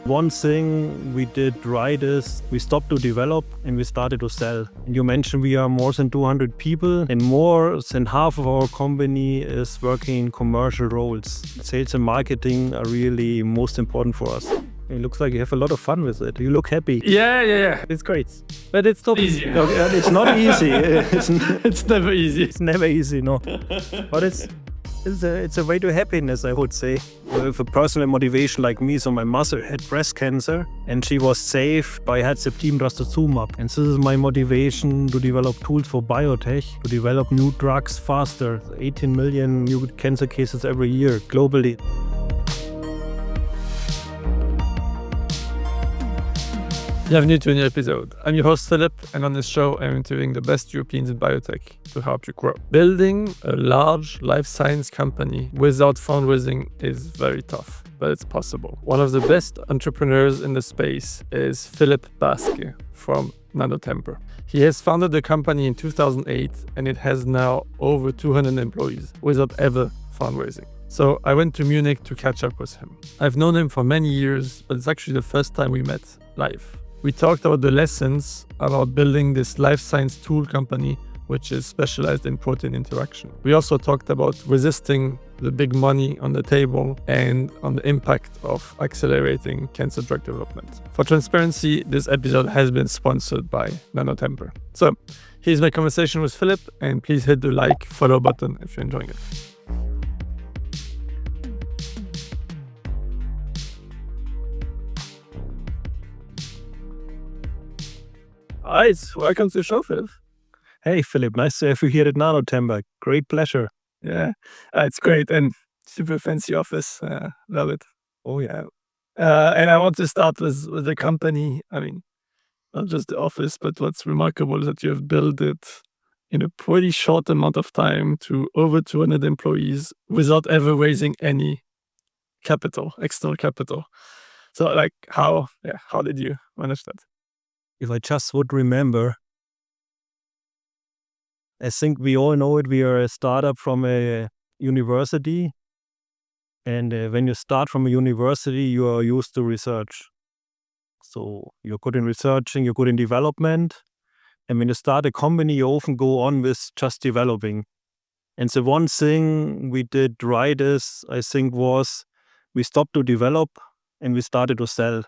One thing we did right is we stopped to develop and we started to sell. And you mentioned we are more than 200 people and more than half of our company is working in commercial roles. Sales and marketing are really most important for us. It looks like you have a lot of fun with it. You look happy. Yeah. It's great. But it's not easy. No, it's not easy. It's never easy. It's never easy, no. But it's a way to happiness, I would say. With a personal motivation like me, so my mother had breast cancer and she was saved by Herz-Septim Trastuzumab. And this is my motivation to develop tools for biotech, to develop new drugs faster. 18 million new cancer cases every year globally. Bienvenue to a new episode. I'm your host Philipp, and on this show I'm interviewing the best Europeans in biotech to help you grow. Building a large life science company without fundraising is very tough, but it's possible. One of the best entrepreneurs in the space is Philipp Baaske from NanoTemper. He has founded the company in 2008 and it has now over 200 employees without ever fundraising. So I went to Munich to catch up with him. I've known him for many years, but it's actually the first time we met live. We talked about the lessons about building this life science tool company, which is specialized in protein interaction. We also talked about resisting the big money on the table and on the impact of accelerating cancer drug development. For transparency, this episode has been sponsored by NanoTemper. So here's my conversation with Philipp, and please hit the like, follow button if you're enjoying it. Hi, welcome to the show, Philipp. Hey Philipp, nice to have you here at NanoTemper. Great pleasure. Yeah, it's great and super fancy office. Love it. Oh yeah. And I want to start with the company. I mean, not just the office, but what's remarkable is that you have built it in a pretty short amount of time to over 200 employees without ever raising any capital, external capital. So like how did you manage that? If I just would remember, I think we all know it. We are a startup from a university. And when you start from a university, you are used to research. So you're good in researching, you're good in development. And when you start a company, you often go on with just developing. And the one thing we did right is, I think, was we stopped to develop and we started to sell.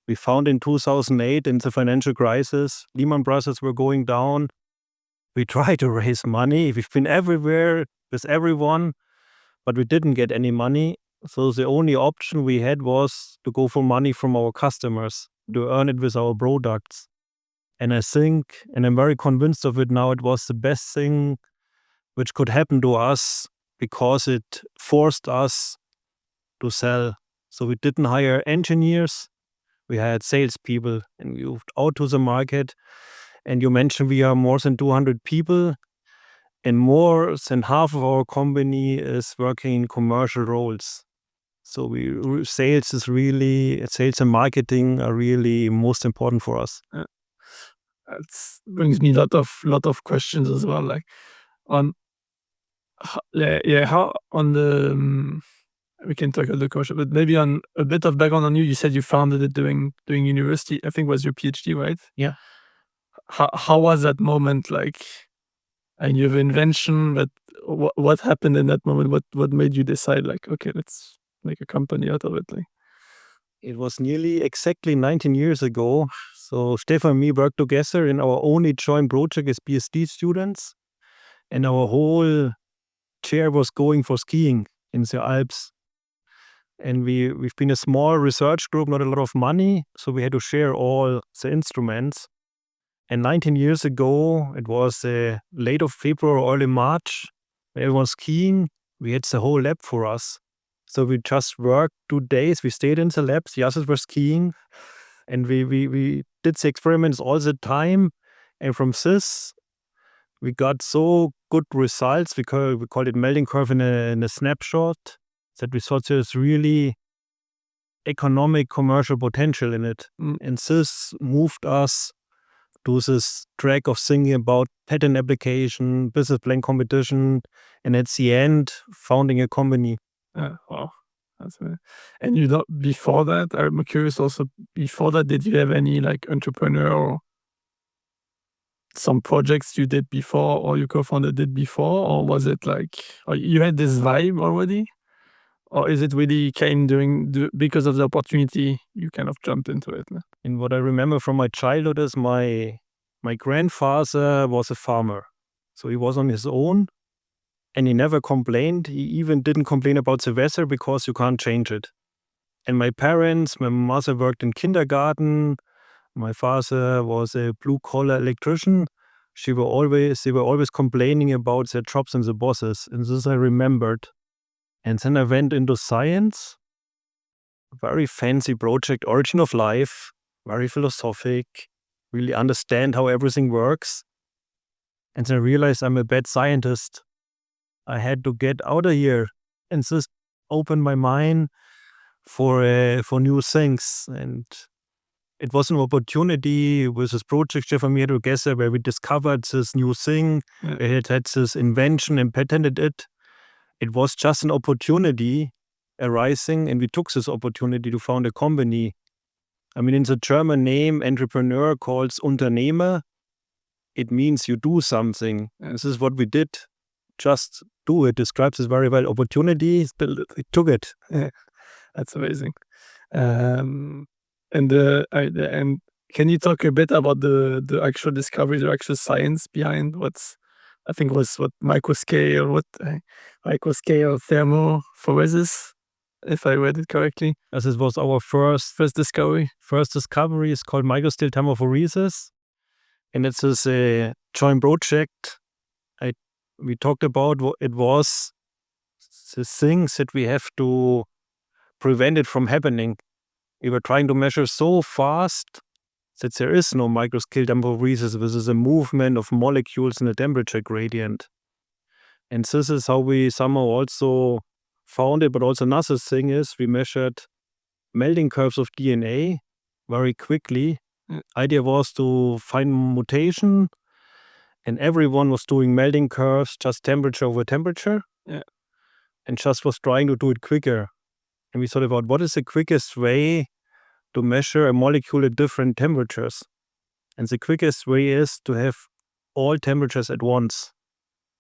We found in 2008 in the financial crisis, Lehman Brothers were going down. We tried to raise money. We've been everywhere with everyone, but we didn't get any money. So the only option we had was to go for money from our customers, to earn it with our products. And I think, and I'm very convinced of it now, it was the best thing which could happen to us because it forced us to sell. So we didn't hire engineers. We had salespeople and we moved out to the market. And you mentioned we are more than 200 people and more than half of our company is working in commercial roles. So sales and marketing are really most important for us. That brings me a lot of questions as well. Like how on the we can talk about the question, but maybe on a bit of background on you. You said you founded it doing university. I think it was your PhD, right? Yeah. How was that moment like? And you have an invention, but what happened in that moment? What made you decide like, okay, let's make a company out of it? Like, it was nearly exactly 19 years ago. So Stefan and me worked together in our only joint project as PhD students, and our whole chair was going for skiing in the Alps. And we've been a small research group, not a lot of money, so we had to share all the instruments. And 19 years ago, it was late of February or early March, everyone was skiing. We had the whole lab for us. So we just worked 2 days. We stayed in the labs, the others were skiing. And we did the experiments all the time. And from this, we got so good results. We called it melting curve in a snapshot, that we thought there's really economic commercial potential in it. And this moved us to this track of thinking about patent application, business plan competition, and at the end, founding a company. wow. And you don't, before that, I'm curious also, before that, did you have any like entrepreneur, some projects you did before or your co-founder did before, or was it like, or you had this vibe already? Or is it really came because of the opportunity, you kind of jumped into it? And what I remember from my childhood is my grandfather was a farmer. So he was on his own and he never complained. He even didn't complain about the weather because you can't change it. And my mother worked in kindergarten. My father was a blue-collar electrician. They were always complaining about their jobs and the bosses. And this I remembered. And then I went into science. Very fancy project, Origin of Life. Very philosophic. Really understand how everything works. And then I realized I'm a bad scientist. I had to get out of here. And this opened my mind for new things. And it was an opportunity with this project, Stefan, we had together, where we discovered this new thing. We had this invention and patented it. It was just an opportunity arising, and we took this opportunity to found a company. I mean, in the German name, entrepreneur calls Unternehmer. It means you do something. This is what we did. Just do it. Describes this very well. Opportunity, we took it. That's amazing. And can you talk a bit about the actual discovery, the actual science behind what MicroScale Thermophoresis, if I read it correctly? As this was our first discovery. First discovery is called MicroScale Thermophoresis, and it's this joint project. We talked about what it was, the things that we have to prevent it from happening. We were trying to measure so fast that there is no microscale thermophoresis. This is a movement of molecules in a temperature gradient. And this is how we somehow also found it. But also another thing is we measured melting curves of DNA very quickly. Idea was to find mutation, and everyone was doing melting curves, just temperature over temperature. And just was trying to do it quicker. And we thought about what is the quickest way to measure a molecule at different temperatures. And the quickest way is to have all temperatures at once.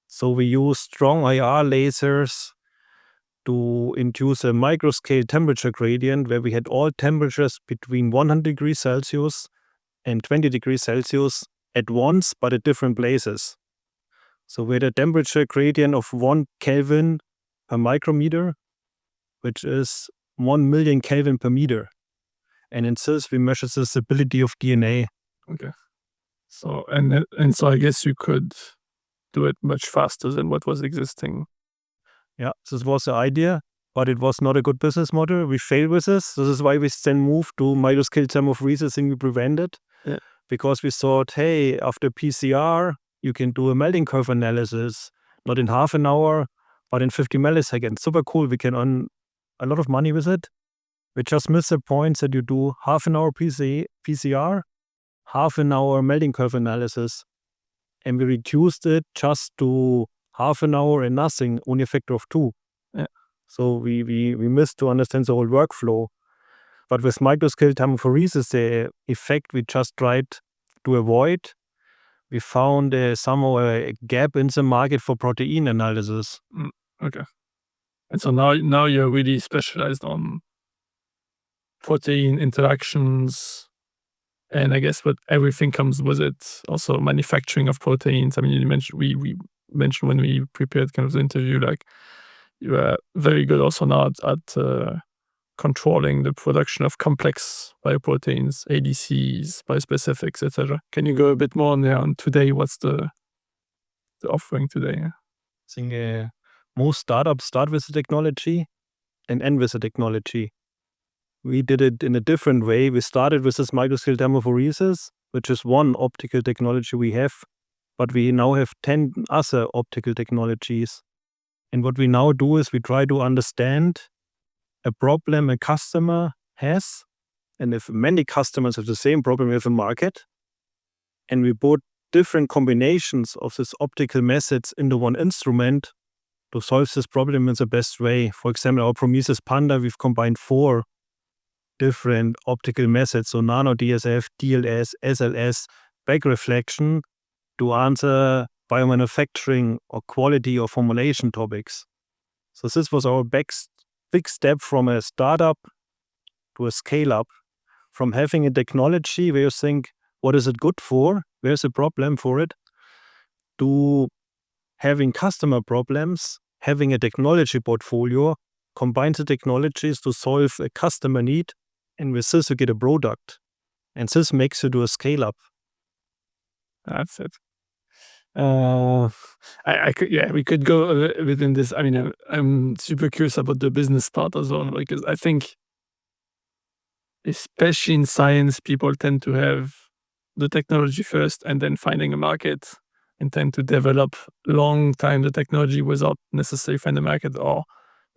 So we use strong IR lasers to induce a microscale temperature gradient where we had all temperatures between 100 degrees Celsius and 20 degrees Celsius at once, but at different places. So we had a temperature gradient of 1 Kelvin per micrometer, which is 1 million Kelvin per meter. And in this, we measure the stability of DNA. Okay. So, so I guess you could do it much faster than what was existing. Yeah, this was the idea, but it was not a good business model. We failed with this. This is why we then moved to microscale thermophoresis, and we prevented. Because we thought, hey, after PCR, you can do a melting curve analysis, not in half an hour, but in 50 milliseconds. Super cool. We can earn a lot of money with it. We just missed the point that you do half an hour PCR, half an hour melting curve analysis. And we reduced it just to half an hour and nothing, only a factor of 2. So we missed to understand the whole workflow. But with microscale thermophoresis, the effect we just tried to avoid, we found somehow a gap in the market for protein analysis. Okay. And so now you're really specialized on protein interactions, and I guess what everything comes with it, also manufacturing of proteins. I mean, you mentioned, we mentioned when we prepared kind of the interview, like you are very good also now at controlling the production of complex bioproteins, ADCs, biospecifics, etc. Can you go a bit more on there on today? What's the offering today? I think most startups start with the technology and end with the technology. We did it in a different way. We started with this microscale thermophoresis, which is one optical technology we have, but we now have 10 other optical technologies. And what we now do is we try to understand a problem a customer has, and if many customers have the same problem with a market, and we put different combinations of these optical methods into one instrument, to solve this problem in the best way. For example, our Prometheus Panda, we've combined 4 different optical methods, so nano DSF, DLS, SLS, back reflection, to answer biomanufacturing or quality or formulation topics. So this was our big step from a startup to a scale-up, from having a technology where you think, what is it good for? Where's the problem for it? To having customer problems, having a technology portfolio, combine the technologies to solve a customer need, and with this you get a product. And this makes you do a scale-up. That's it. We could go within this. I mean, I'm super curious about the business part as well, because I think, especially in science, people tend to have the technology first and then finding a market, and tend to develop long time the technology without necessarily finding a market, or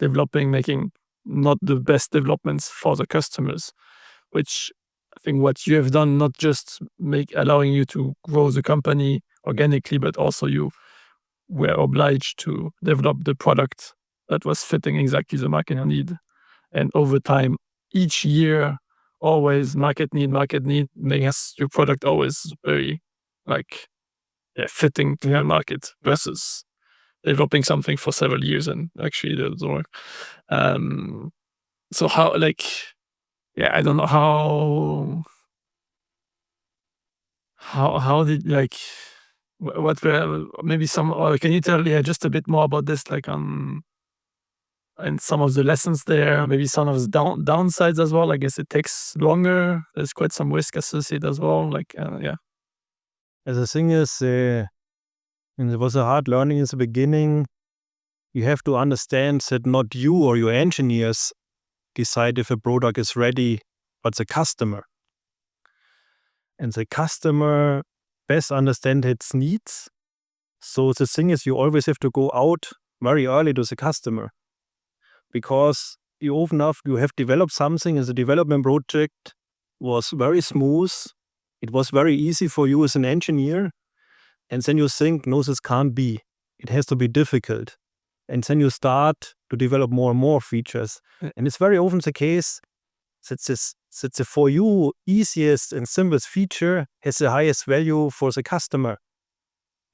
making not the best developments for the customers, which I think what you have done, not just allowing you to grow the company organically, but also you were obliged to develop the product that was fitting exactly the market need. And over time, each year, always market need, makes your product always very fitting to your market, versus developing something for several years and actually it doesn't work. So how, I don't know how did what were maybe some, or can you tell just a bit more about this, and some of the lessons there, maybe some of the downsides as well? I guess it takes longer. There's quite some risk associated as well. As the thing is, and it was a hard learning in the beginning. You have to understand that not you or your engineers decide if a product is ready, but the customer. And the customer best understand its needs. So the thing is, you always have to go out very early to the customer, because you often you have developed something, and the development project was very smooth. It was very easy for you as an engineer. And then you think, no, this can't be. It has to be difficult. And then you start to develop more and more features. And it's very often the case that the for you easiest and simplest feature has the highest value for the customer.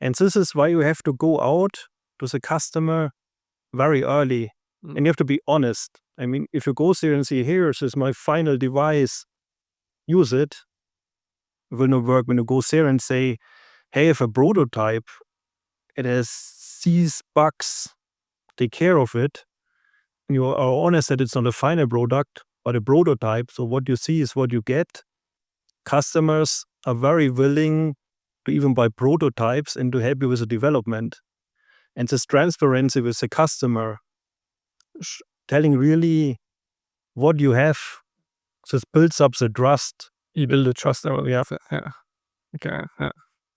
And this is why you have to go out to the customer very early. And you have to be honest. I mean, if you go there and say, here, this is my final device, use it, it will not work. When you go there and say, hey, if a prototype, it has these bugs, take care of it, and you are honest that it's not a final product, but a prototype, so what you see is what you get. Customers are very willing to even buy prototypes and to help you with the development. And this transparency with the customer, telling really what you have, this builds up the trust. You build the trust that we have. Yeah. Okay. Yeah.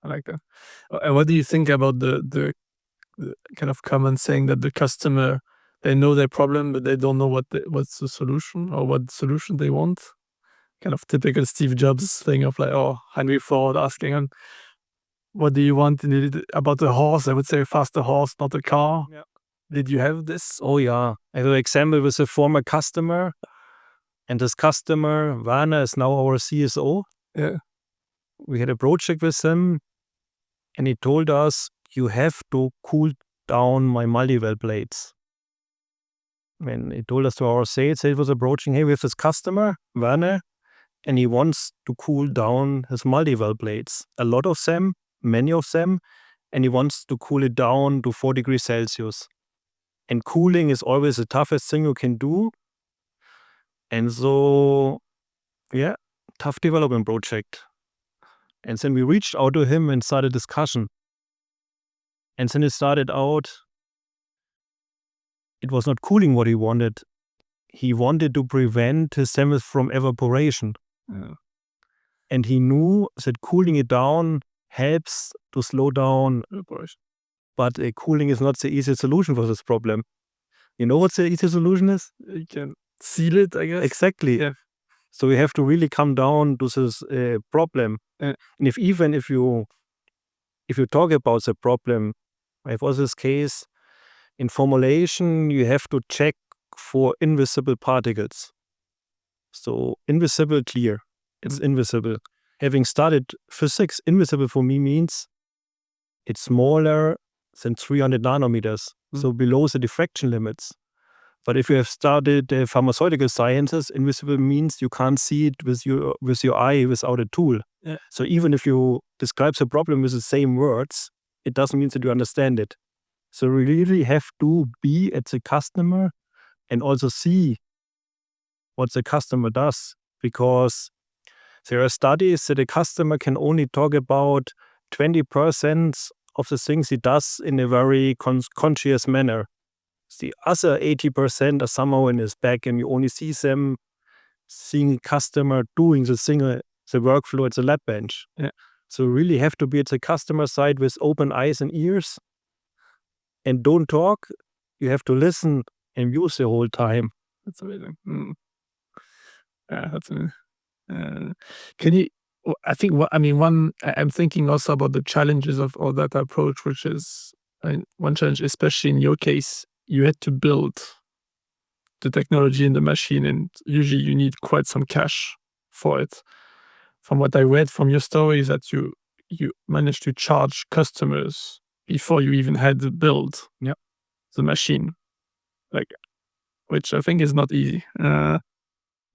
I like that. And what do you think about the kind of common saying that the customer, they know their problem, but they don't know what's the solution, or what solution they want? Kind of typical Steve Jobs thing of Henry Ford asking him, what do you want about a horse? I would say a faster horse, not a car. Yeah. Did you have this? Oh yeah. I have an example with a former customer. And this customer, Werner, is now our CSO. Yeah. We had a project with him, and he told us, you have to cool down my multi-well plates. When he told us to our sales, he was approaching, hey, we have this customer, Werner, and he wants to cool down his multi-well plates. A lot of them, many of them, and he wants to cool it down to 4 degrees Celsius. And cooling is always the toughest thing you can do. And so, yeah, tough development project. And then we reached out to him and started discussion. And then it started out, it was not cooling what he wanted. He wanted to prevent his samples from evaporation. Yeah. And he knew that cooling it down helps to slow down evaporation. But cooling is not the easiest solution for this problem. You know what the easiest solution is? You can seal it, I guess. Exactly. Yeah. So we have to really come down to this problem. And if you talk about the problem, it was this case, In formulation, you have to check for invisible particles. So invisible, clear. It's invisible. Having studied physics, invisible for me means it's smaller than 300 nanometers, so below the diffraction limits. But if you have studied pharmaceutical sciences, invisible means you can't see it with your eye without a tool. Yeah. So even if you describe the problem with the same words, it doesn't mean that you understand it. So we really have to be at the customer and also see what the customer does, because there are studies that a customer can only talk about 20% of the things he does in a very conscious manner. The other 80% are somehow in his back, and you only see them seeing customer doing the workflow at the lab bench. Yeah. So you really have to be at the customer side with open eyes and ears, and don't talk. You have to listen and use the whole time. That's amazing. Yeah, that's amazing. Can you? I think I'm thinking also about the challenges of all that approach, which is one challenge, especially in your case, you had to build the technology in the machine, and usually you need quite some cash for it. From what I read from your story is that you managed to charge customers before you even had to build the machine, which I think is not easy. It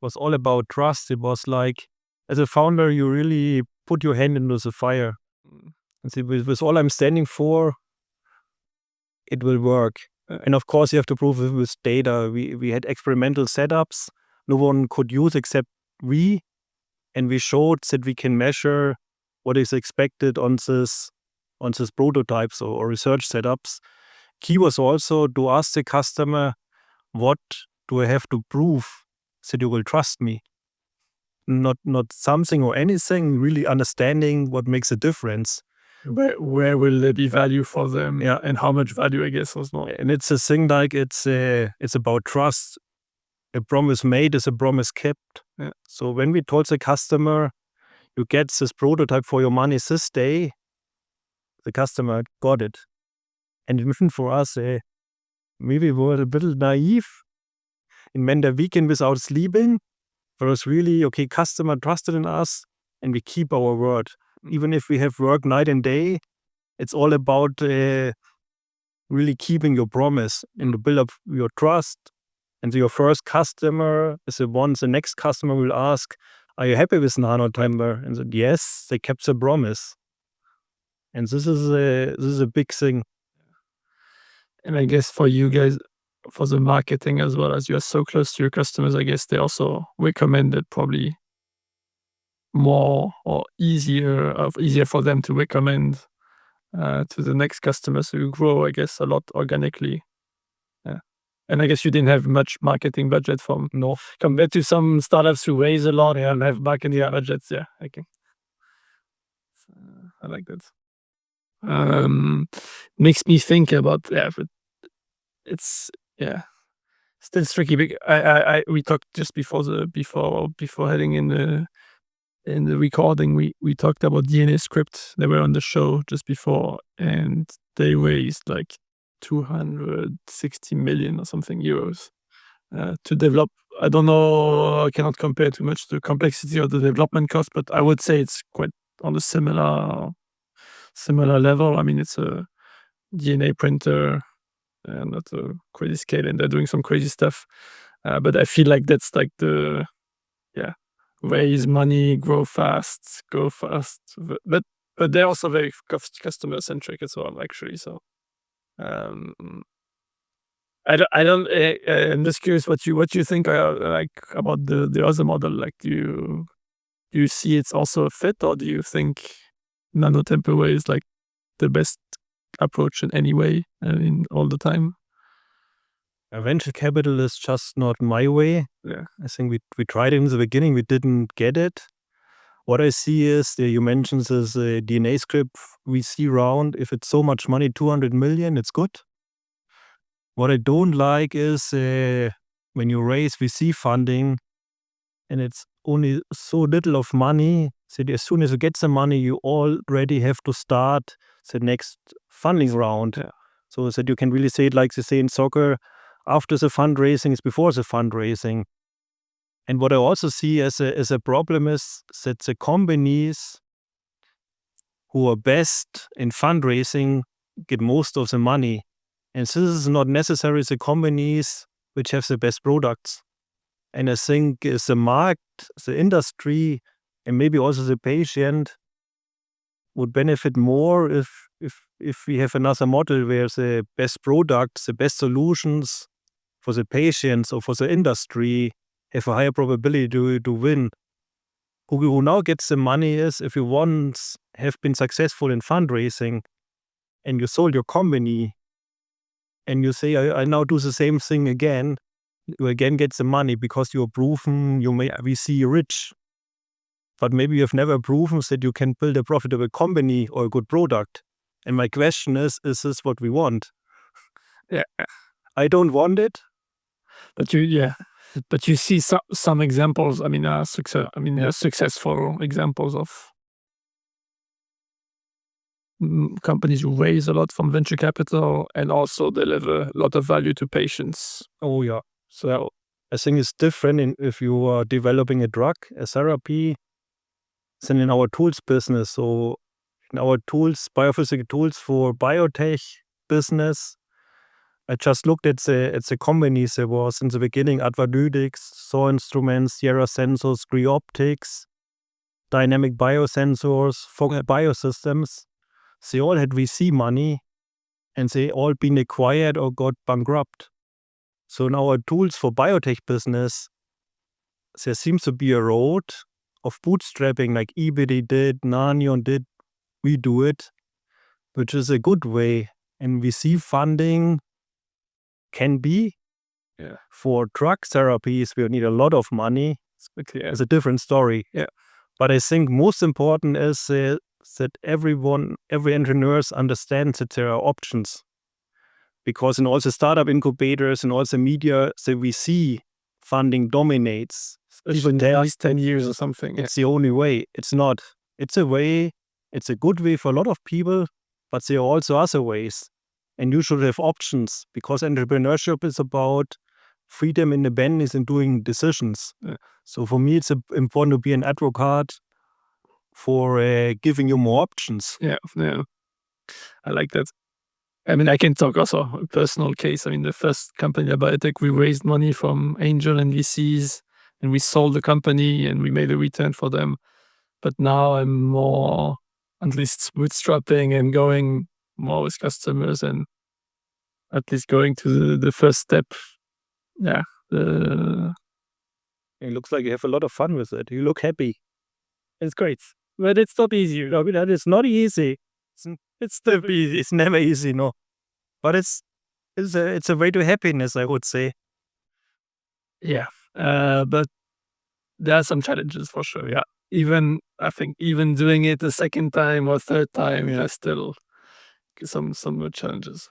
was all about trust. It was like, as a founder, you really put your hand into the fire and say, with all I'm standing for, it will work. And of course, you have to prove it with data. We had experimental setups no one could use except we, and we showed that we can measure what is expected on this prototypes or research setups. Key was also to ask the customer, what do I have to prove that you will trust me? Not something or anything, really understanding what makes a difference. Where will there be value for them? Yeah. And how much value, I guess, was not. And it's a thing like it's about trust. A promise made is a promise kept. Yeah. So when we told the customer, you get this prototype for your money this day, the customer got it. And even for us, maybe we were a little naive and went a weekend without sleeping. But it was really, okay, customer trusted in us and we keep our word. Even if we have work night and day, it's all about really keeping your promise and to build up your trust. And your first customer is the next customer will ask, are you happy with NanoTemper? And said, yes, they kept the promise. And this is a big thing. And I guess for you guys, for the marketing as well, as you are so close to your customers, I guess they also recommend it probably more or easier for them to recommend to the next customer. So you grow, I guess, a lot organically. Yeah. And I guess you didn't have much marketing budget compared to some startups who raise a lot and have marketing budgets. Yeah, okay. I like that. Makes me think about but it's still tricky. We talked just before heading in the recording. We talked about DNAscript. They were on the show just before, and they raised like 260 million or something euros to develop. I don't know. I cannot compare too much the complexity of the development cost, but I would say it's quite on a similar level. I mean, it's a DNA printer. Not a crazy scale, and they're doing some crazy stuff. But I feel like that's like raise money, grow fast. But they're also very customer centric as well, actually. So I'm just curious what you think like about the other model. Like, do you see it's also a fit, or do you think NanoTemper way is like the best approach in any way in all the time? Venture capital is just not my way. Yeah. I think we tried it in the beginning, we didn't get it. What I see is, you mentioned this DNAscript VC round. If it's so much money, 200 million, it's good. What I don't like is when you raise VC funding and it's only so little of money, so as soon as you get the money, you already have to start the next funding round. Yeah. So that you can really say it like they say in soccer, after the fundraising is before the fundraising. And what I also see as a problem is that the companies who are best in fundraising get most of the money. And this is not necessarily the companies which have the best products. And I think the market, the industry, and maybe also the patient would benefit more if we have another model where the best products, the best solutions for the patients or for the industry have a higher probability to win. Who now gets the money is if you once have been successful in fundraising and you sold your company and you say, I now do the same thing again, you again get the money because you're proven you may be rich. But maybe you have never proven that you can build a profitable company or a good product. And my question is this what we want? Yeah. I don't want it. But you see some examples. I mean, successful examples of companies who raise a lot from venture capital and also deliver a lot of value to patients. Oh yeah. So I think it's different if you are developing a drug, a therapy, than in our tools business. So in our tools, biophysical tools for biotech business, I just looked at the companies there was in the beginning: Advalytics, Saw Instruments, Sierra Sensors, Optics, Dynamic Biosensors, Fogel Biosystems. They all had VC money and they all been acquired or got bankrupt. So in our tools for biotech business, there seems to be a road of bootstrapping like eBay did, Nanion did, we do it, which is a good way. And VC funding can be for drug therapies, we need a lot of money. It's a different story. Yeah. But I think most important is that every entrepreneurs understands that there are options. Because in all the startup incubators and all the media, the VC funding dominates. Even at least 10 years or something. It's the only way. It's not. It's a way. It's a good way for a lot of people, but there are also other ways. And you should have options because entrepreneurship is about freedom, independence, and doing decisions. Yeah. So for me, it's important to be an advocate for giving you more options. Yeah. I like that. I mean, I can talk also a personal case. I mean, the first company at Biotech, we raised money from angel and VCs, and we sold the company and we made a return for them. But now I'm more, at least bootstrapping and going more with customers and at least going to the first step. Yeah. It looks like you have a lot of fun with it. You look happy. It's great. But it's not easy. No, that is not easy. It's never easy. It's never easy, no. But it's a way to happiness, I would say. Yeah. But there are some challenges for sure. Yeah. Even doing it a second time or third time, still some more challenges.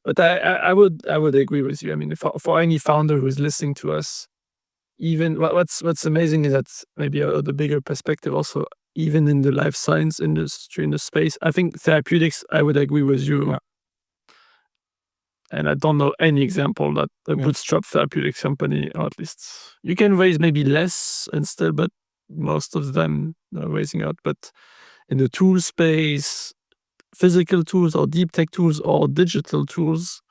But I would agree with you. I mean, for any founder who's listening to us, even what's amazing is that maybe the bigger perspective also, even in the life science industry, in the space, I think therapeutics, I would agree with you. Yeah. And I don't know any example that a bootstrap therapeutics company, or at least you can raise maybe less and still, but most of them are raising out. But in the tool space, physical tools or deep tech tools or digital tools,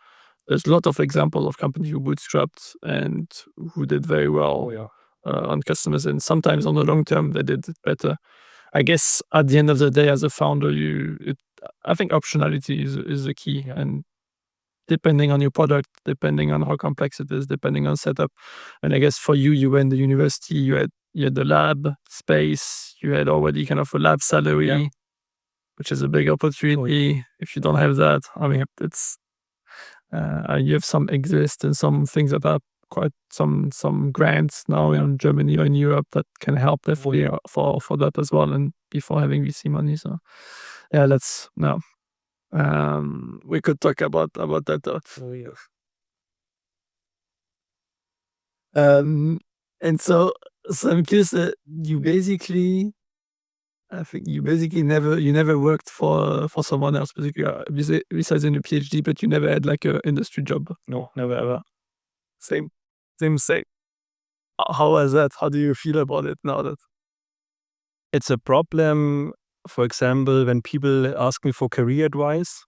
there's a lot of examples of companies who bootstrapped and who did very well on customers. And sometimes on the long term, they did better. I guess at the end of the day, as a founder, I think optionality is the key. And depending on your product, depending on how complex it is, depending on setup. And I guess for you were in the university, you had the lab space, you had already kind of a lab salary, which is a big opportunity. If you don't have that, I mean, it's you have some exist and some things that are quite some grants now in Germany or in Europe that can help definitely for that as well, and before having VC money. So yeah, we could talk about that. And so I'm curious, you basically I think you basically never worked for someone else, basically, besides in your PhD, but you never had like an industry job. No, never ever. Same. How was that? How do you feel about it now that? It's a problem, for example, when people ask me for career advice,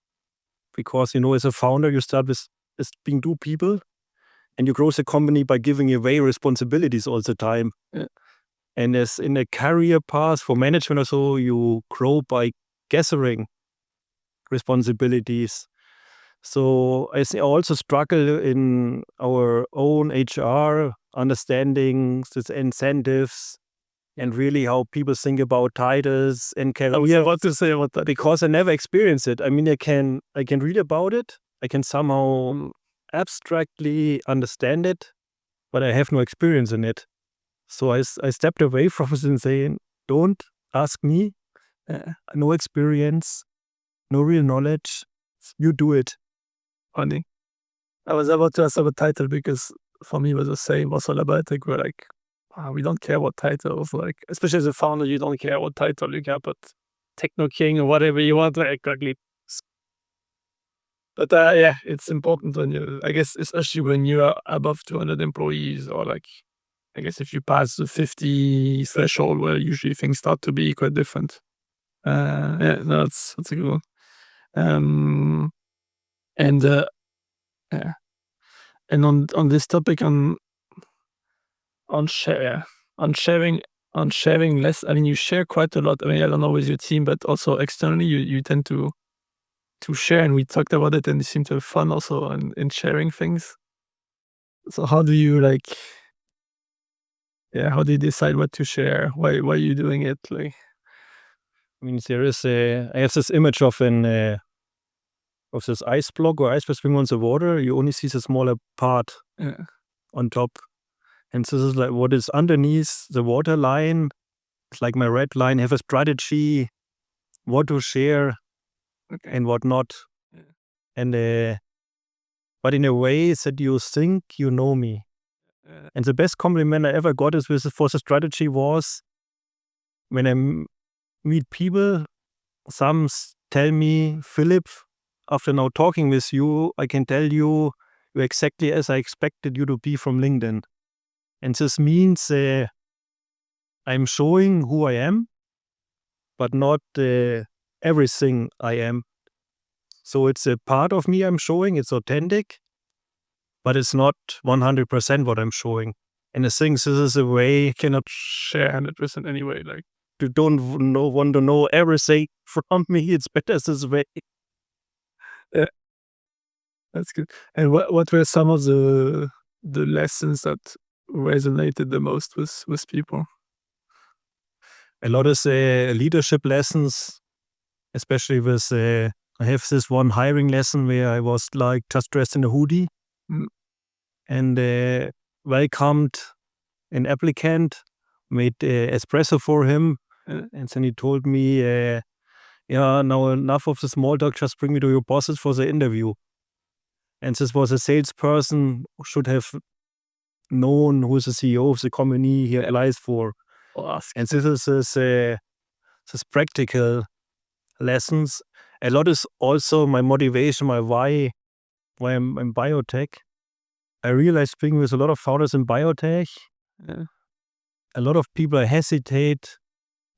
because, as a founder, you start with being two people and you grow the company by giving away responsibilities all the time. Yeah. And as in a career path for management or so, you grow by gathering responsibilities. So I also struggle in our own HR, understanding the incentives and really how people think about titles and career. What to say about that? Because I never experienced it. I mean, I can read about it. I can somehow abstractly understand it, but I have no experience in it. So I stepped away from it and saying, don't ask me. No experience, no real knowledge. You do it. Funny. I was about to ask about title because for me it was the same. Also, Biotech, we're like, we don't care what titles. Like, especially as a founder, you don't care what title you get, but Techno King or whatever you want, like, exactly. But yeah, it's important when you, I guess, especially when you are above 200 employees, or like, I guess if you pass the 50 threshold, where usually things start to be quite different. Yeah, no, that's a good one. And yeah, and on this topic on sharing less. I mean, you share quite a lot. I mean, I don't know with your team, but also externally, you tend to share, and we talked about it, and you seem to have fun also in sharing things. So how do you how do you decide what to share? Why are you doing it? Like, I mean, I have this image of this ice block or iceberg swimming on the water. You only see the smaller part on top. And this is like what is underneath the water line. It's like my red line, have a strategy, what to share and what not. Yeah. And but in a way that you think you know me. And the best compliment I ever got for the strategy was when I meet people, some tell me, Philipp, after now talking with you, I can tell you're exactly as I expected you to be from LinkedIn. And this means I'm showing who I am, but not everything I am. So it's a part of me I'm showing, it's authentic, but it's not 100% what I'm showing. And I think this is a way I cannot share 100% anyway. Like, you don't want to know everything from me. It's better this way. Yeah, that's good. And what were some of the lessons that resonated the most with people? A lot of leadership lessons, especially with I have this one hiring lesson where I was like just dressed in a hoodie and welcomed an applicant, made espresso for him, and then he told me, yeah, now enough of the small talk, just bring me to your bosses for the interview. And this was a salesperson who should have known who is the CEO of the company he applies for. And this is this practical lessons. A lot is also my motivation, my why I'm in biotech. I realized speaking with a lot of founders in biotech, a lot of people hesitate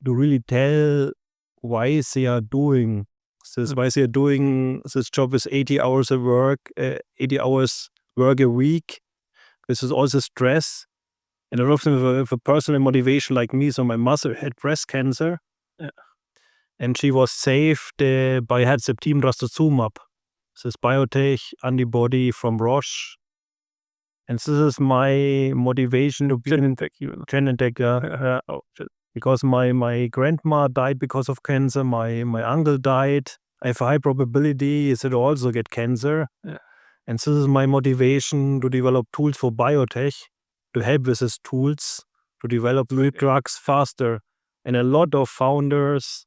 to really tell why they are doing this, why they are doing this job with 80 hours of work, 80 hours work a week. This is also stress. And a lot of them have a personal motivation like me. So my mother had breast cancer. And she was saved by herceptin trastuzumab, this biotech antibody from Roche. And this is my motivation to be Genentech. Because my grandma died because of cancer. My uncle died. I have a high probability that I also get cancer. And this is my motivation to develop tools for biotech, to help with these tools, to develop new drugs faster. And a lot of founders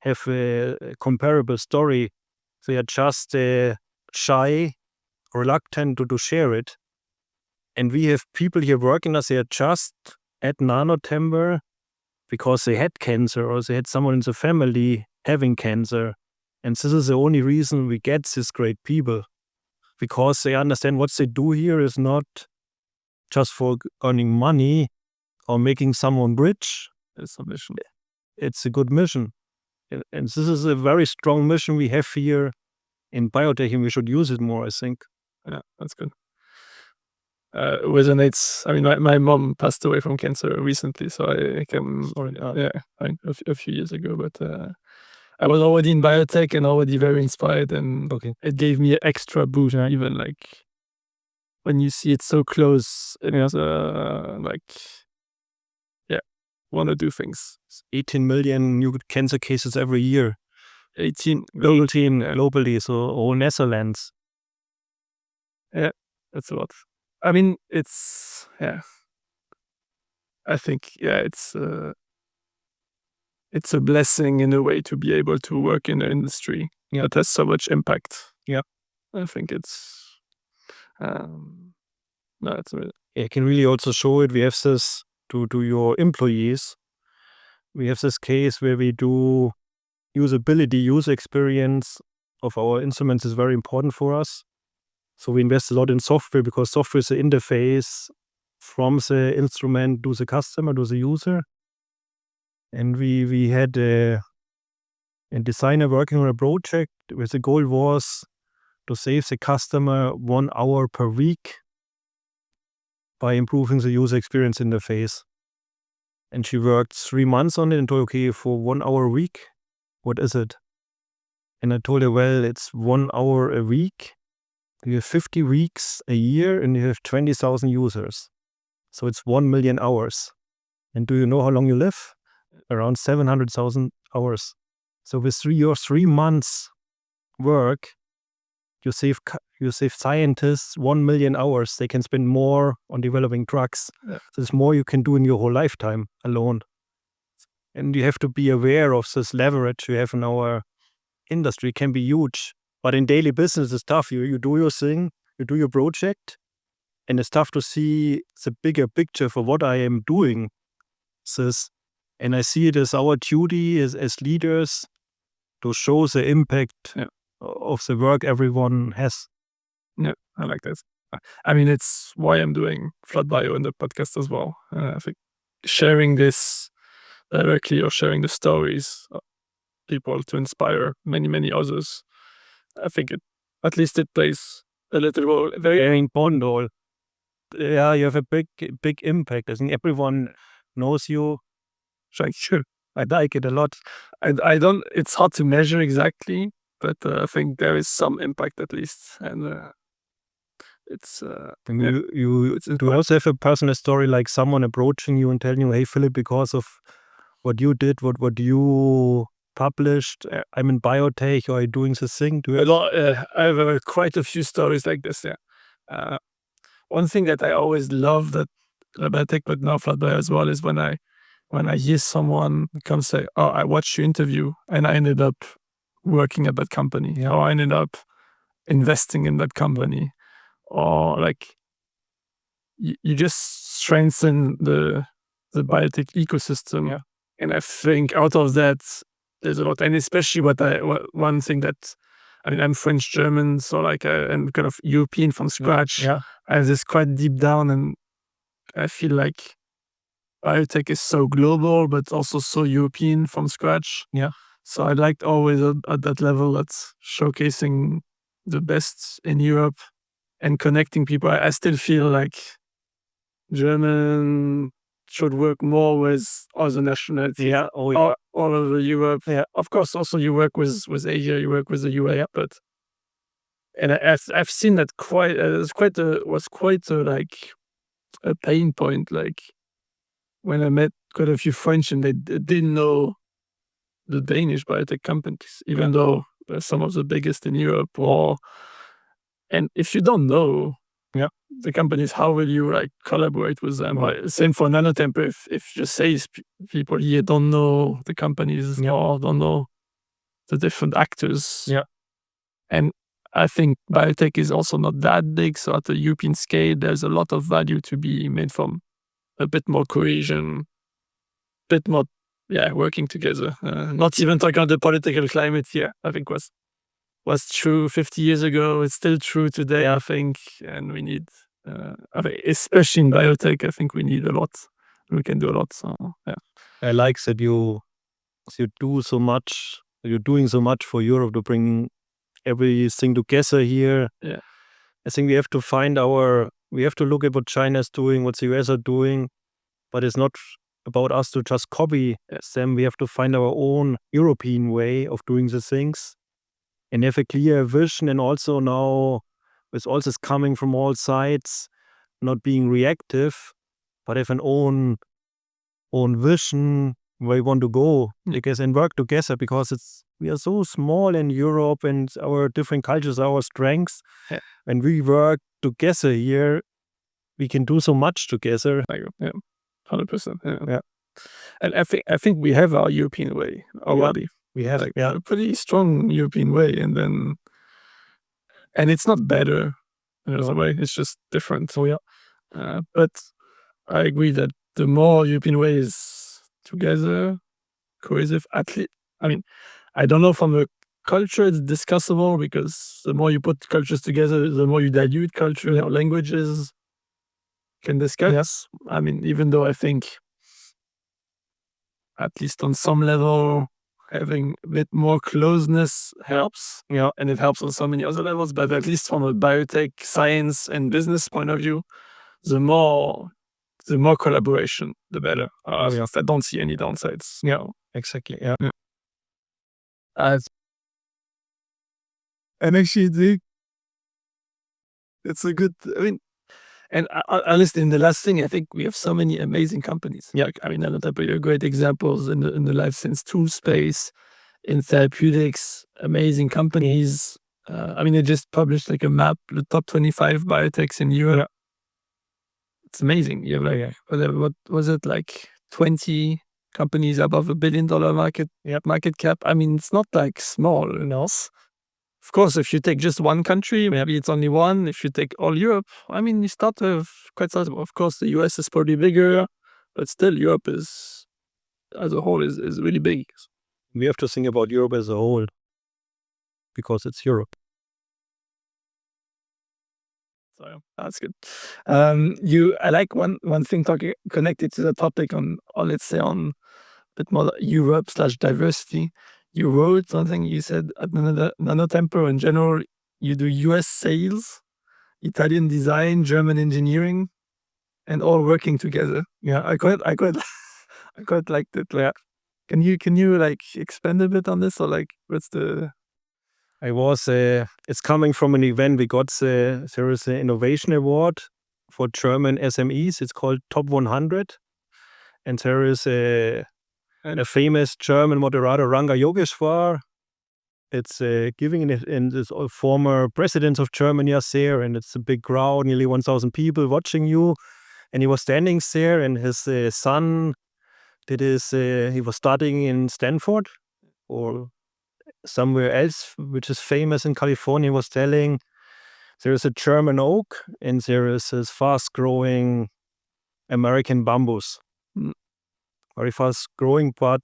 have a comparable story. They are just shy, reluctant to share it. And we have people here working us. They are just at NanoTemper because they had cancer or they had someone in the family having cancer. And this is the only reason we get these great people, because they understand what they do here is not just for earning money or making someone rich. It's a mission. It's a good mission. And this is a very strong mission we have here in biotech, and we should use it more, I think. Yeah, that's good. Resonates. I mean, my mom passed away from cancer recently, so I can, a few years ago, but I was already in biotech and already very inspired, and it gave me an extra boost. Even like when you see it so close, and want to do things. 18 million new cancer cases every year. 18 globally, so all Netherlands. Yeah, that's a lot. I mean, it's I think it's a blessing in a way to be able to work in an industry that has so much impact. Yeah, I think it's it's really. I can really also show it. We have this to your employees. We have this case where we do usability, user experience of our instruments is very important for us. So we invest a lot in software, because software is the interface from the instrument to the customer, to the user. And we had a designer working on a project where the goal was to save the customer 1 hour per week by improving the user experience interface. And she worked 3 months on it and told, okay, for 1 hour a week, what is it? And I told her, well, it's 1 hour a week. You have 50 weeks a year and you have 20,000 users. So it's 1 million hours. And do you know how long you live? Around 700,000 hours. So with 3 months work, you save scientists 1 million hours. They can spend more on developing drugs. Yeah. There's more you can do in your whole lifetime alone. And you have to be aware of this leverage you have in our industry. It can be huge. But in daily business, it's tough. You do your thing, you do your project, and it's tough to see the bigger picture for what I am doing. And I see it as our duty as leaders to show the impact of the work everyone has. Yeah, I like that. I mean, it's why I'm doing FLOT.BIO in the podcast as well. I think sharing this directly or sharing the stories of people to inspire many, many others. I think at least it plays a little role, very important role. Yeah, you have a big impact. I think everyone knows you. Like, sure, I like it a lot. I don't. It's hard to measure exactly, but I think there is some impact at least, and it's. You do also have a personal story, like someone approaching you and telling you, "Hey, Philipp, because of what you did, what you published, I'm in biotech, or I'm doing this thing." I have quite a few stories like this. Yeah. One thing that I always loved at biotech, but now FLOT.BIO as well, is when I hear someone come say, "Oh, I watched your interview and I ended up working at that company, or I ended up investing in that company," or like you just strengthen the biotech ecosystem. Yeah. And I think out of that, there's a lot, and especially one thing that, I mean, I'm French German, so like I'm kind of European from scratch. Yeah. I have this quite deep down, and I feel like biotech is so global, but also so European from scratch. Yeah. So I liked always at that level, that's showcasing the best in Europe and connecting people. I still feel like German should work more with other nationalities. Yeah. All over Europe. Yeah. Of course, also you work with Asia, you work with the US, but and I've seen that was quite a pain point. Like when I met quite a few French and they didn't know the Danish biotech companies, even though they're some of the biggest in Europe. And if you don't know the companies, how will you like collaborate with them? Same for NanoTemper. If you say people here don't know the companies or don't know the different actors. Yeah. And I think biotech is also not that big. So at the European scale, there's a lot of value to be made from a bit more cohesion, bit more working together. Not even talking about the political climate here. I think was true 50 years ago. It's still true today, I think. And we need, especially in biotech, I think we need a lot. We can do a lot. So yeah. I like that you do so much. You're doing so much for Europe to bring everything together here. Yeah. I think we have to look at what China is doing, what the US are doing, but it's not about us to just copy them. We have to find our own European way of doing the things and have a clear vision. And also now, with all this coming from all sides, not being reactive, but have an own vision where we want to go, because and work together, because we are so small in Europe and our different cultures are our strengths. Yeah. When we work together here, we can do so much together. 100%. Yeah. And I think we have our European way already. We have a pretty strong European way, and it's not better in another way. It's just different. But I agree that the more European way is together, cohesive, I don't know, from a culture it's discussable, because the more you put cultures together, the more you dilute culture, languages can discuss. Yes. Even though I think, at least on some level, having a bit more closeness helps. And it helps on so many other levels, but at least from a biotech science and business point of view, the more collaboration, the better. I don't see any downsides. Exactly. Yeah. And actually, it's a good. And honestly, in the last thing, I think we have so many amazing companies. NanoTemper are great examples in the life science tool space, in therapeutics, amazing companies. They just published a map, the top 25 biotechs in Europe. Yeah. It's amazing. You have what was it, 20 companies above $1 billion market cap. It's not small, Of course, if you take just one country, maybe it's only one. If you take all Europe, you start to have quite sizable. Of course, the US is probably bigger, but still Europe as a whole is really big. We have to think about Europe as a whole, because it's Europe. So that's good. I like one thing connected to the topic on let's say on a bit more Europe/diversity. You wrote something, you said at NanoTemper in general, you do US sales, Italian design, German engineering, and all working together. Yeah, I quite liked it. Yeah. Can you expand a bit on this, or what's the? It's coming from an event. We got there is an innovation award for German SMEs. It's called Top 100, and there is a famous German moderator, Ranga Yogeshwar. It's giving it, and this former president of Germany is there, and it's a big crowd, nearly 1,000 people watching you. And he was standing there, and his son he was studying in Stanford or somewhere else, which is famous in California. He was telling there is a German oak, and there is this fast-growing American bambus. Very fast growing, but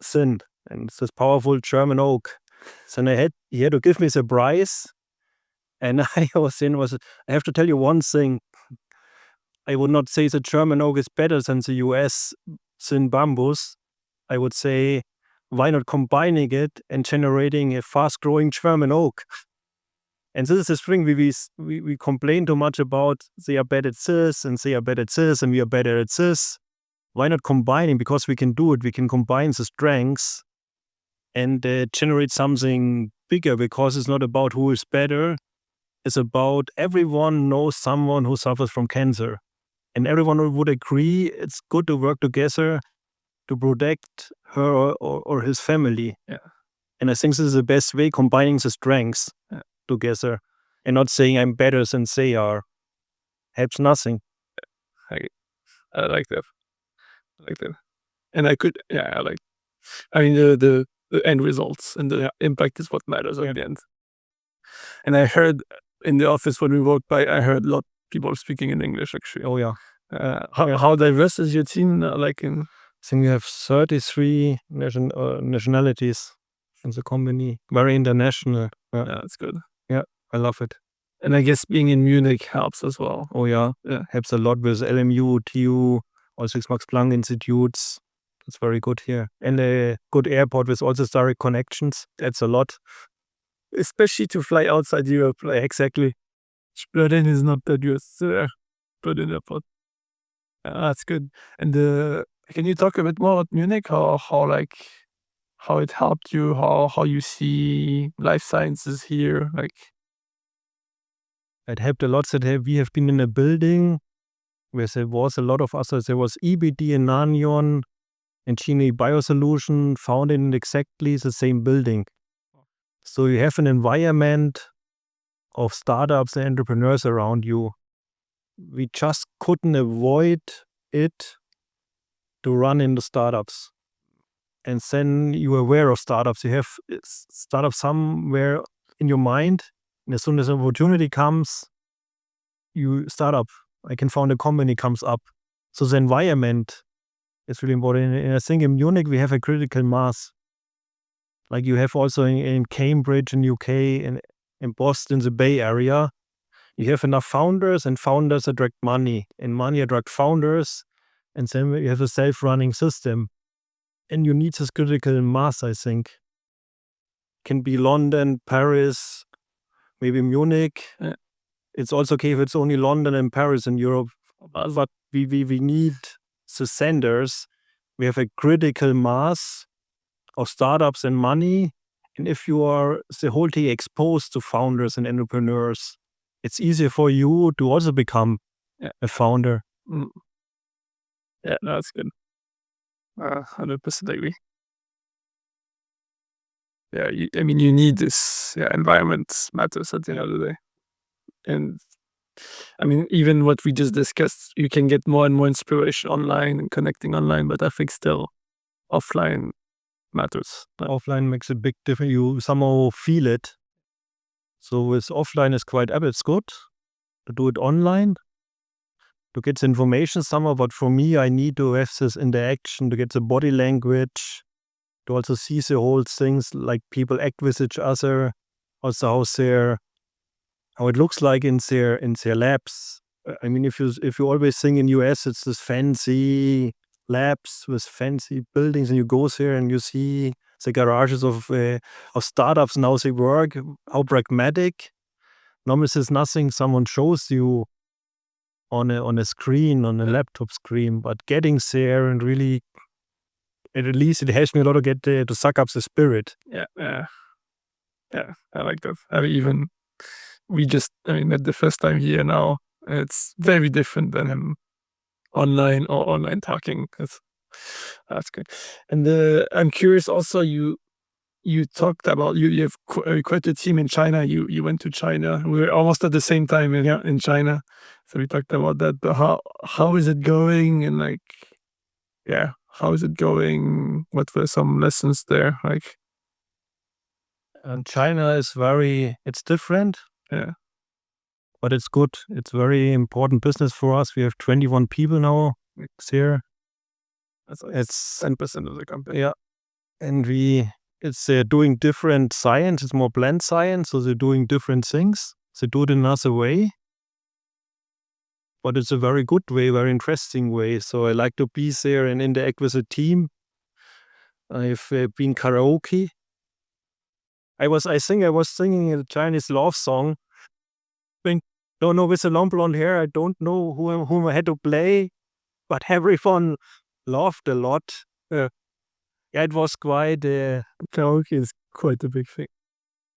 thin, and it's this powerful German oak. So he had to give me the prize, and I have to tell you one thing. I would not say the German oak is better than the US thin bambus. I would say, why not combining it and generating a fast-growing German oak? And this is the thing we complain too much about. They are bad at this, and they are bad at this, and we are better at this. Why not combining? Because we can do it. We can combine the strengths and generate something bigger, because it's not about who is better. It's about everyone knows someone who suffers from cancer. And everyone would agree it's good to work together to protect her or his family. Yeah. And I think this is the best way, combining the strengths together and not saying I'm better than they are. Helps nothing. I like that. And the end results and the impact is what matters at the end. And I heard in the office when we walked by, I heard a lot of people speaking in English, actually. Oh, yeah. How diverse is your team? think we have 33 nationalities in the company. Very international. Yeah, that's good. I love it. And I guess being in Munich helps as well. Oh yeah, helps a lot with LMU, TU, all six Max Planck institutes. That's very good here. And a good airport with all these direct connections. That's a lot. Especially to fly outside Europe. Exactly. Berlin is not that US Berlin airport. That's good. And can you talk a bit more about Munich? How it helped you? How you see life sciences here? It helped a lot that we have been in a building where there was a lot of others. There was EBD and Nanion and Gene Biosolution founded in exactly the same building. So you have an environment of startups and entrepreneurs around you. We just couldn't avoid it to run into startups. And then you're aware of startups. You have startups somewhere in your mind. And as soon as an opportunity comes, you start up. I can found a company comes up. So the environment is really important. And I think in Munich, we have a critical mass. Like you have also in Cambridge in UK and in Boston, the Bay Area, you have enough founders and founders attract money and money attract founders. And then you have a self-running system. And you need this critical mass, I think. Can be London, Paris, maybe Munich. It's also okay if it's only London and Paris in Europe. But we need the centers. We have a critical mass of startups and money. And if you are the whole day exposed to founders and entrepreneurs, it's easier for you to also become a founder. Yeah, that's good. 100% agree. Yeah, you need this. Yeah, environment matters at the end of the day. And even what we just discussed, you can get more and more inspiration online and connecting online, but I think still offline matters. Offline makes a big difference. You somehow feel it. So with offline is quite it's good to do it online, to get the information somehow. But for me, I need to have this interaction to get the body language, to also see the whole things, like people act with each other, also how it looks like in their labs. If you always think in US, it's this fancy labs with fancy buildings, and you go there and you see the garages of startups and how they work, how pragmatic. Normally, there's nothing someone shows you on a screen, on a laptop screen, but getting there and really, at least it helps me a lot to get to suck up the spirit. Yeah, I like that. At the first time here now, it's very different than online or online talking. That's good. And I'm curious also, you talked about, you have quite a team in China. You went to China. We were almost at the same time in China. So we talked about that. But how is it going? And how is it going? What were some lessons there? And China is it's different. Yeah. But it's good. It's very important business for us. We have 21 people now there. It's 10% of the company. Yeah. And it's doing different science. It's more blend science. So they're doing different things. They do it in another way. But it's a very good way, very interesting way. So I like to be there and interact with the team. I've been karaoke. I think I was singing a Chinese love song. No, with the long blonde hair, I don't know whom I had to play, but everyone laughed a lot. It was quite. Karaoke is quite a big thing.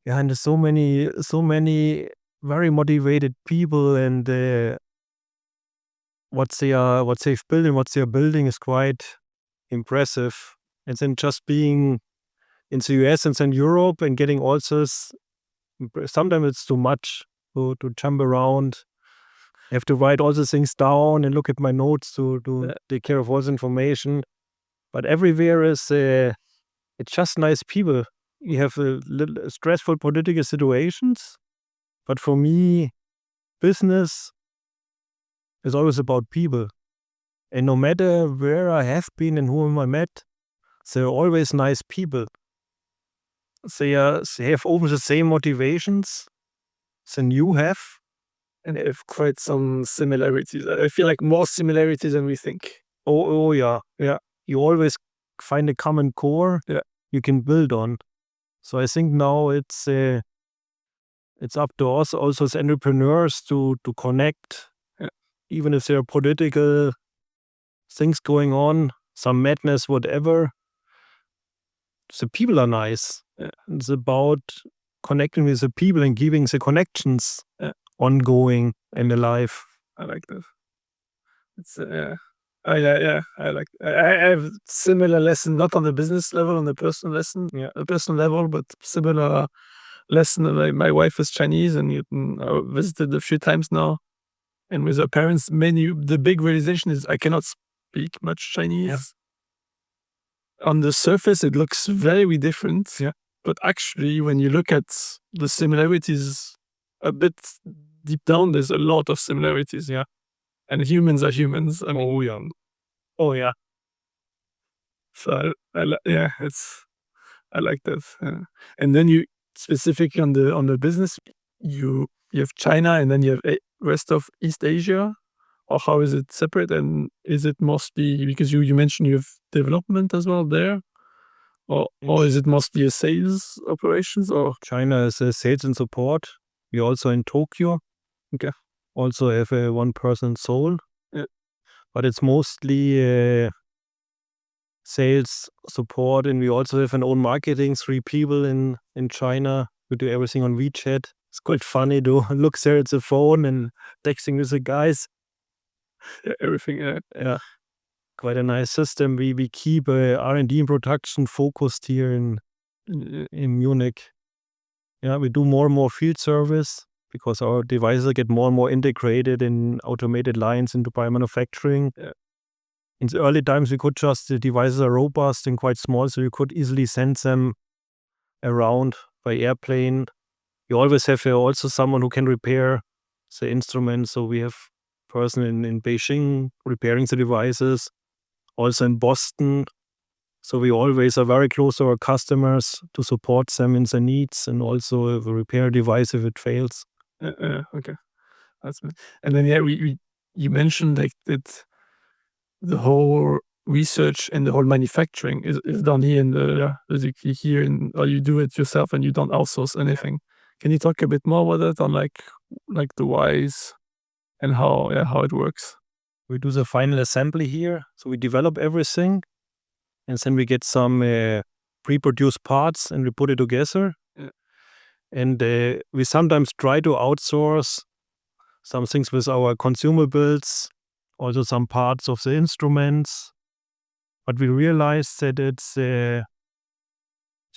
Yeah, and there's so many very motivated people, and what they've built and what they're building is quite impressive. And then just being in the US and then Europe and getting all this, sometimes it's too much to jump around. I have to write all the things down and look at my notes to take care of all the information. But everywhere it's just nice people. You have a little stressful political situations, but for me, business is always about people. And no matter where I have been and whom I met, they're always nice people. They have always the same motivations than you have. And they have quite some similarities. I feel like more similarities than we think. Oh yeah. You always find a common core you can build on. So I think now it's up to us also as entrepreneurs to connect, even if there are political things going on, some madness, whatever. The people are nice. It's about connecting with the people and keeping the connections ongoing and alive. I like that. It's I like. I have similar lesson, not on the business level, on the personal level, but similar lesson. My wife is Chinese, and I visited a few times now, and with her parents, the big realization is I cannot speak much Chinese. Yeah. On the surface, it looks very different. Yeah. But actually, when you look at the similarities a bit deep down, there's a lot of similarities. Yeah. And humans are humans. I mean, oh yeah. So I like that. And then you specifically on the business, you have China, and then you have rest of East Asia, or how is it separate? And is it mostly because you mentioned you have development as well there, or is it mostly a sales operations? Or China is a sales and support. We're also in Tokyo. Okay. Also have a one-person Seoul. Yeah. But it's mostly sales support, and we also have an own marketing, 3 people in China. We do everything on WeChat. It's quite funny to look there at the phone and texting with the guys. Everything. Yeah. Quite a nice system. We keep R&D and production focused here in Munich. Yeah, we do more and more field service because our devices get more and more integrated in automated lines into biomanufacturing. Yeah. In the early times, the devices are robust and quite small, so you could easily send them around by airplane. You always have also someone who can repair the instruments. So we have a person in Beijing repairing the devices, also in Boston. So we always are very close to our customers to support them in their needs and also repair a device if it fails. Okay. And then you mentioned like that the whole research and the whole manufacturing is done here basically here, or you do it yourself and you don't outsource anything. Can you talk a bit more about that on like the whys and how it works? We do the final assembly here. So we develop everything, and then we get some pre-produced parts and we put it together. Yeah. And we sometimes try to outsource some things with our consumables, also some parts of the instruments. But we realize that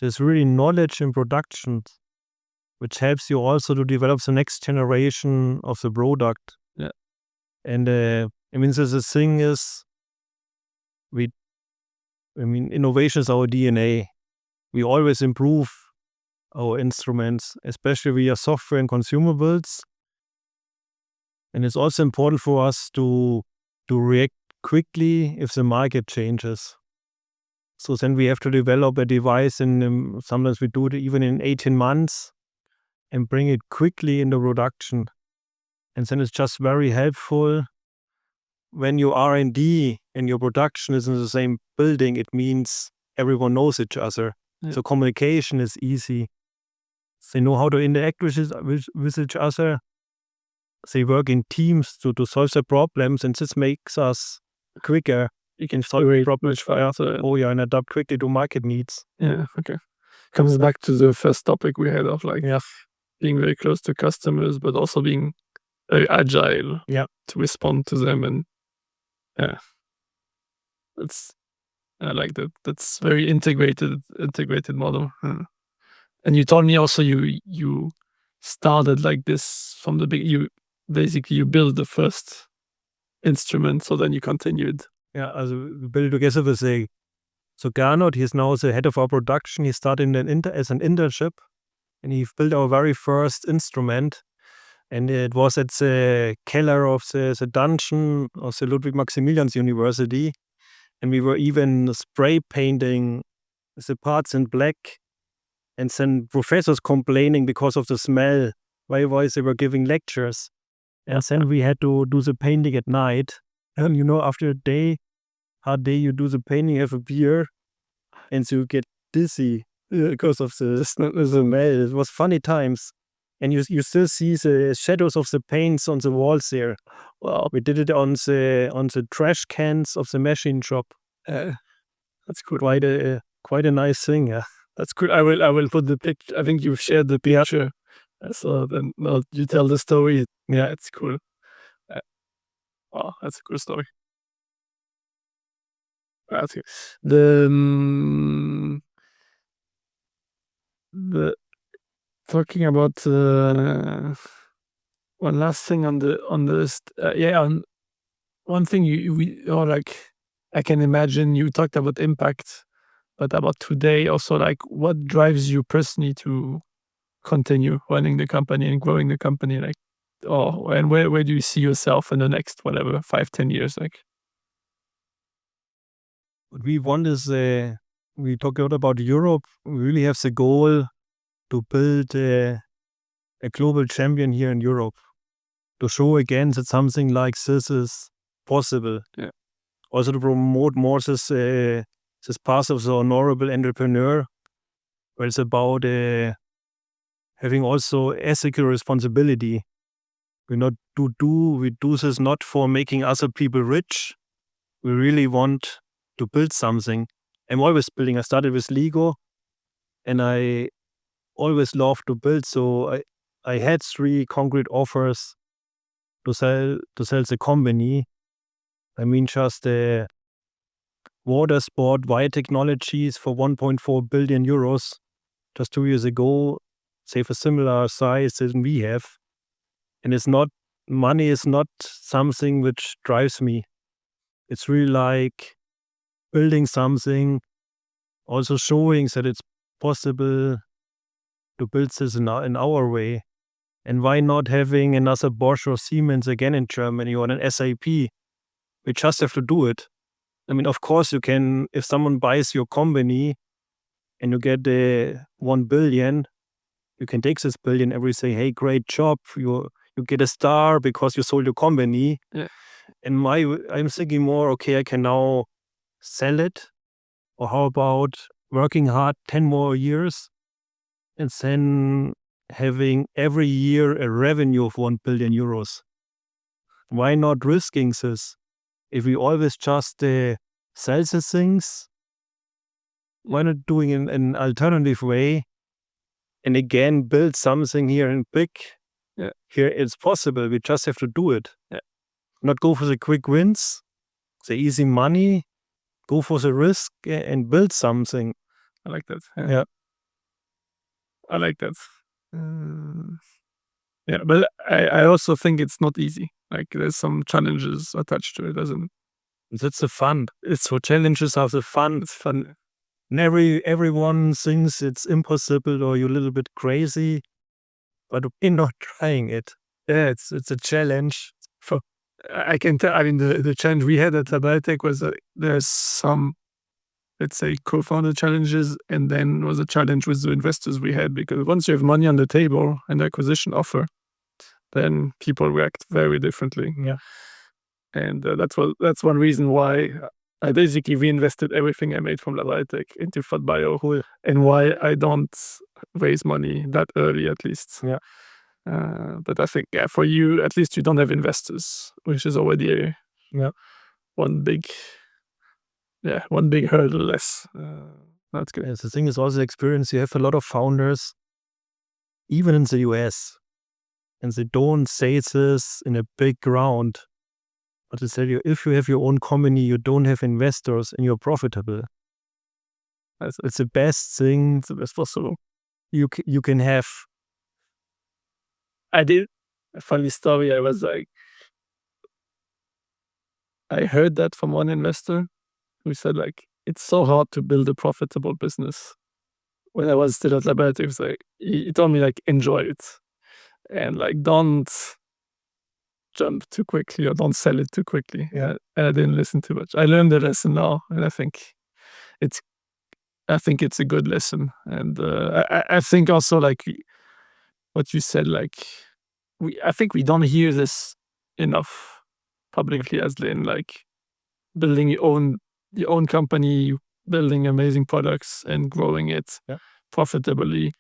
there's really knowledge in production, which helps you also to develop the next generation of the product. Yeah. And the thing is, innovation is our DNA. We always improve our instruments, especially via software and consumables. And it's also important for us to react quickly if the market changes. So then we have to develop a device, and sometimes we do it even in 18 months and bring it quickly into production. And then it's just very helpful when your R&D and your production is in the same building. It means everyone knows each other. Yeah. So communication is easy. They know how to interact with each other. They work in teams to solve the problems, and this makes us quicker. You can solve problems faster. And adapt quickly to market needs. Yeah, okay. Comes back to the first topic we had of being very close to customers, but also being very agile to respond to them. And I like that. That's very integrated model. And you told me also you started like this from the beginning. You built the first instrument, so then you continued. Yeah, we built together with so Gernot, he's now the head of our production. He started as an internship, and he built our very first instrument. And it was at the keller of the dungeon of the Ludwig-Maximilians-University. And we were even spray painting the parts in black. And then professors complaining because of the smell. Why they were giving lectures. And then we had to do the painting at night. And after a hard day, you do the painting, have a beer, and so you get dizzy because of the smell. It was funny times. And you still see the shadows of the paints on the walls there. Well, we did it on the trash cans of the machine shop. That's cool. Quite a nice thing. Yeah, that's cool. I will put the picture. I think you've shared the picture. So then you tell the story. Yeah, it's cool. Wow, that's a cool story. That's good. The talking about one last thing on the list. One thing I can imagine you talked about impact, but about today also, like, what drives you personally to continue running the company and growing the company, like, and where do you see yourself in the next 5-10 years? Like, what we want is we talk a lot about Europe. We really have the goal to build a global champion here in Europe, to show again that something like this is possible. Yeah. Also to promote more this path of the honorable entrepreneur, where it's about having also ethical responsibility. We do this not for making other people rich. We really want to build something. I'm always building. I started with Lego, and I always loved to build. So I had 3 concrete offers to sell the company. I mean, just water sport biotechnologies for 1.4 billion euros just 2 years ago. Say for similar size than we have. And money is not something which drives me. It's really like building something, also showing that it's possible to build this in our way. And why not having another Bosch or Siemens again in Germany or an SAP? We just have to do it. I mean, of course you can, if someone buys your company and you get 1 billion, you can take this billion and say, hey, great job. You get a star because you sold your company. Yeah. And I'm thinking more, okay, I can now sell it. Or how about working hard 10 more years and then having every year a revenue of 1 billion euros? Why not risking this? If we always just sell the things, why not doing it in an alternative way? And again, build something here in big. Yeah. Here it's possible. We just have to do it. Yeah. Not go for the quick wins, the easy money. Go for the risk and build something. I like that. Yeah. I like that. Yeah, but I also think it's not easy. Like, there's some challenges attached to it, doesn't it? That's the fun. It's so challenges are the fun. It's fun. And everyone thinks it's impossible or you're a little bit crazy, but we're not trying it. Yeah, it's a challenge. I can tell. I mean, the challenge we had at Biotech was there's some, let's say, co-founder challenges, and then was a challenge with the investors we had, because once you have money on the table and acquisition offer, then people react very differently. Yeah. And that's one reason why I basically reinvested everything I made from Biotech into FLOT.BIO. Cool. And why I don't raise money that early, at least. Yeah. But I think, for you, at least you don't have investors, which is already one big hurdle less. That's good. Yeah, the thing is also experience. You have a lot of founders, even in the US, and they don't say this in a big round. But they tell you, if you have your own company, you don't have investors and you're profitable. It's the best thing. It's the best possible. You can have. I did a funny story. I was like, I heard that from one investor who said, like, it's so hard to build a profitable business. When I was still at Biotech, like, he told me, like, enjoy it. and like don't jump too quickly or don't sell it too quickly. Yeah. And I didn't listen too much. I learned the lesson now, and I think it's a good lesson. And I think also like what you said, like I think we don't hear this enough publicly, as in like building your own company, building amazing products and growing it profitably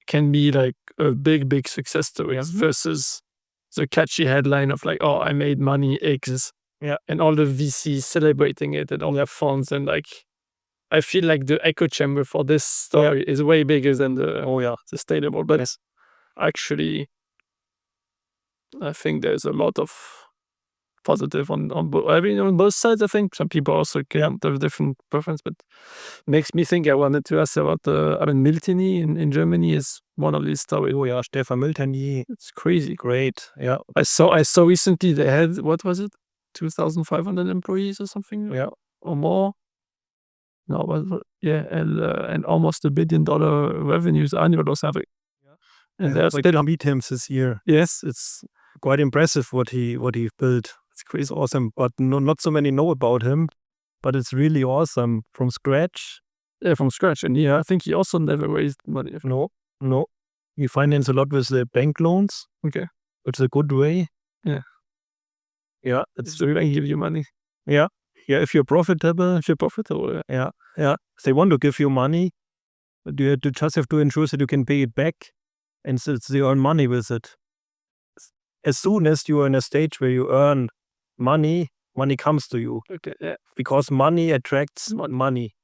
can be like a big success story versus the catchy headline of like, oh, I made money X, and all the VCs celebrating it and all their funds, and like I feel like the echo chamber for this story is way bigger than the sustainable. But actually, I think there's a lot of positive on both. I mean, on both sides. I think some people also can have different preference, but makes me think. I wanted to ask about Milteny in Germany is one of these stories. Oh yeah, Stefan Milteny. It's crazy. Great. Yeah. I saw recently they had, what was it, 2,500 employees or something, or more. No, but and almost $1 billion revenues annual or something. And there's like meet him this year. Yes, it's quite impressive what he built. It's crazy awesome, but not so many know about him. But it's really awesome from scratch. Yeah, from scratch. And I think he also never raised money. No. He financed a lot with the bank loans. Okay, which is a good way. Yeah. It's so they give you money. Yeah, if you're profitable. Yeah. They want to give you money, but you just have to ensure that you can pay it back, and so they earn money with it. As soon as you are in a stage where you earn money comes to you. Okay, yeah. Because money attracts money.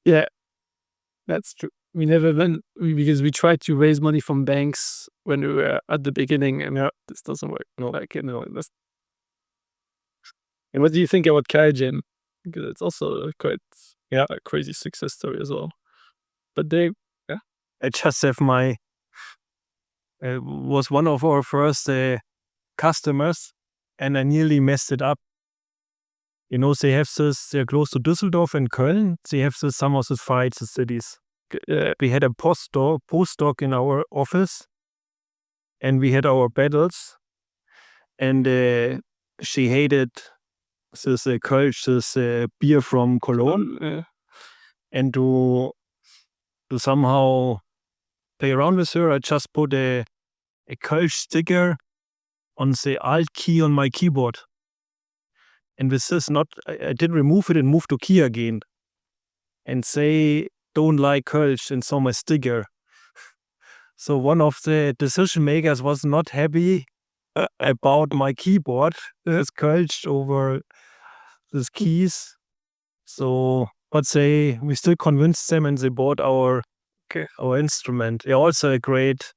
Yeah, that's true. We never went because we tried to raise money from banks when we were at the beginning, and this doesn't work. And what do you think about QIAGEN? Because it's also quite a crazy success story as well. But I just have was one of our first customers, and I nearly messed it up. They have this, they're close to Düsseldorf and Köln. They have some of the fights, the cities. We had a postdoc in our office, and we had our battles, and she hated this Kölsch, this beer from Cologne, and to somehow play around with her, I just put a Kölsch sticker on the Alt key on my keyboard. And with this, I didn't remove it and moved to key again. And say, don't like Kölsch, and saw my sticker. So one of the decision makers was not happy about my keyboard. There's Kölsch over these keys. So, but we still convinced them, and they bought our instrument. Also a great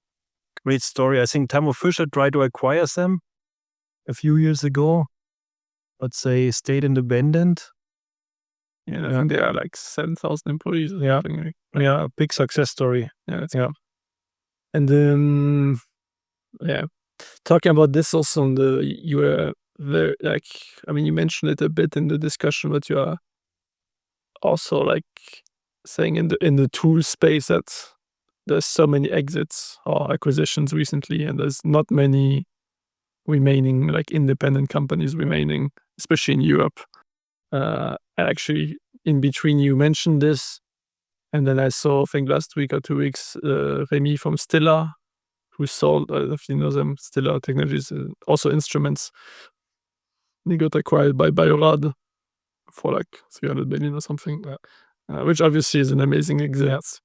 story. I think Thermo Fisher tried to acquire them a few years ago, but they stayed independent. And they are like 7,000 employees. A big success story. And then, talking about this also, you were very you mentioned it a bit in the discussion, but you are also like saying in the tool space that there's so many exits or acquisitions recently, and there's not many remaining like independent companies remaining, especially in Europe. And actually, in between, you mentioned this, and then I saw, I think last week or 2 weeks, Remy from Stilla, who sold, if you know them, Stilla Technologies, also instruments. They got acquired by Biorad for like 300 million or something, which obviously is an amazing exit,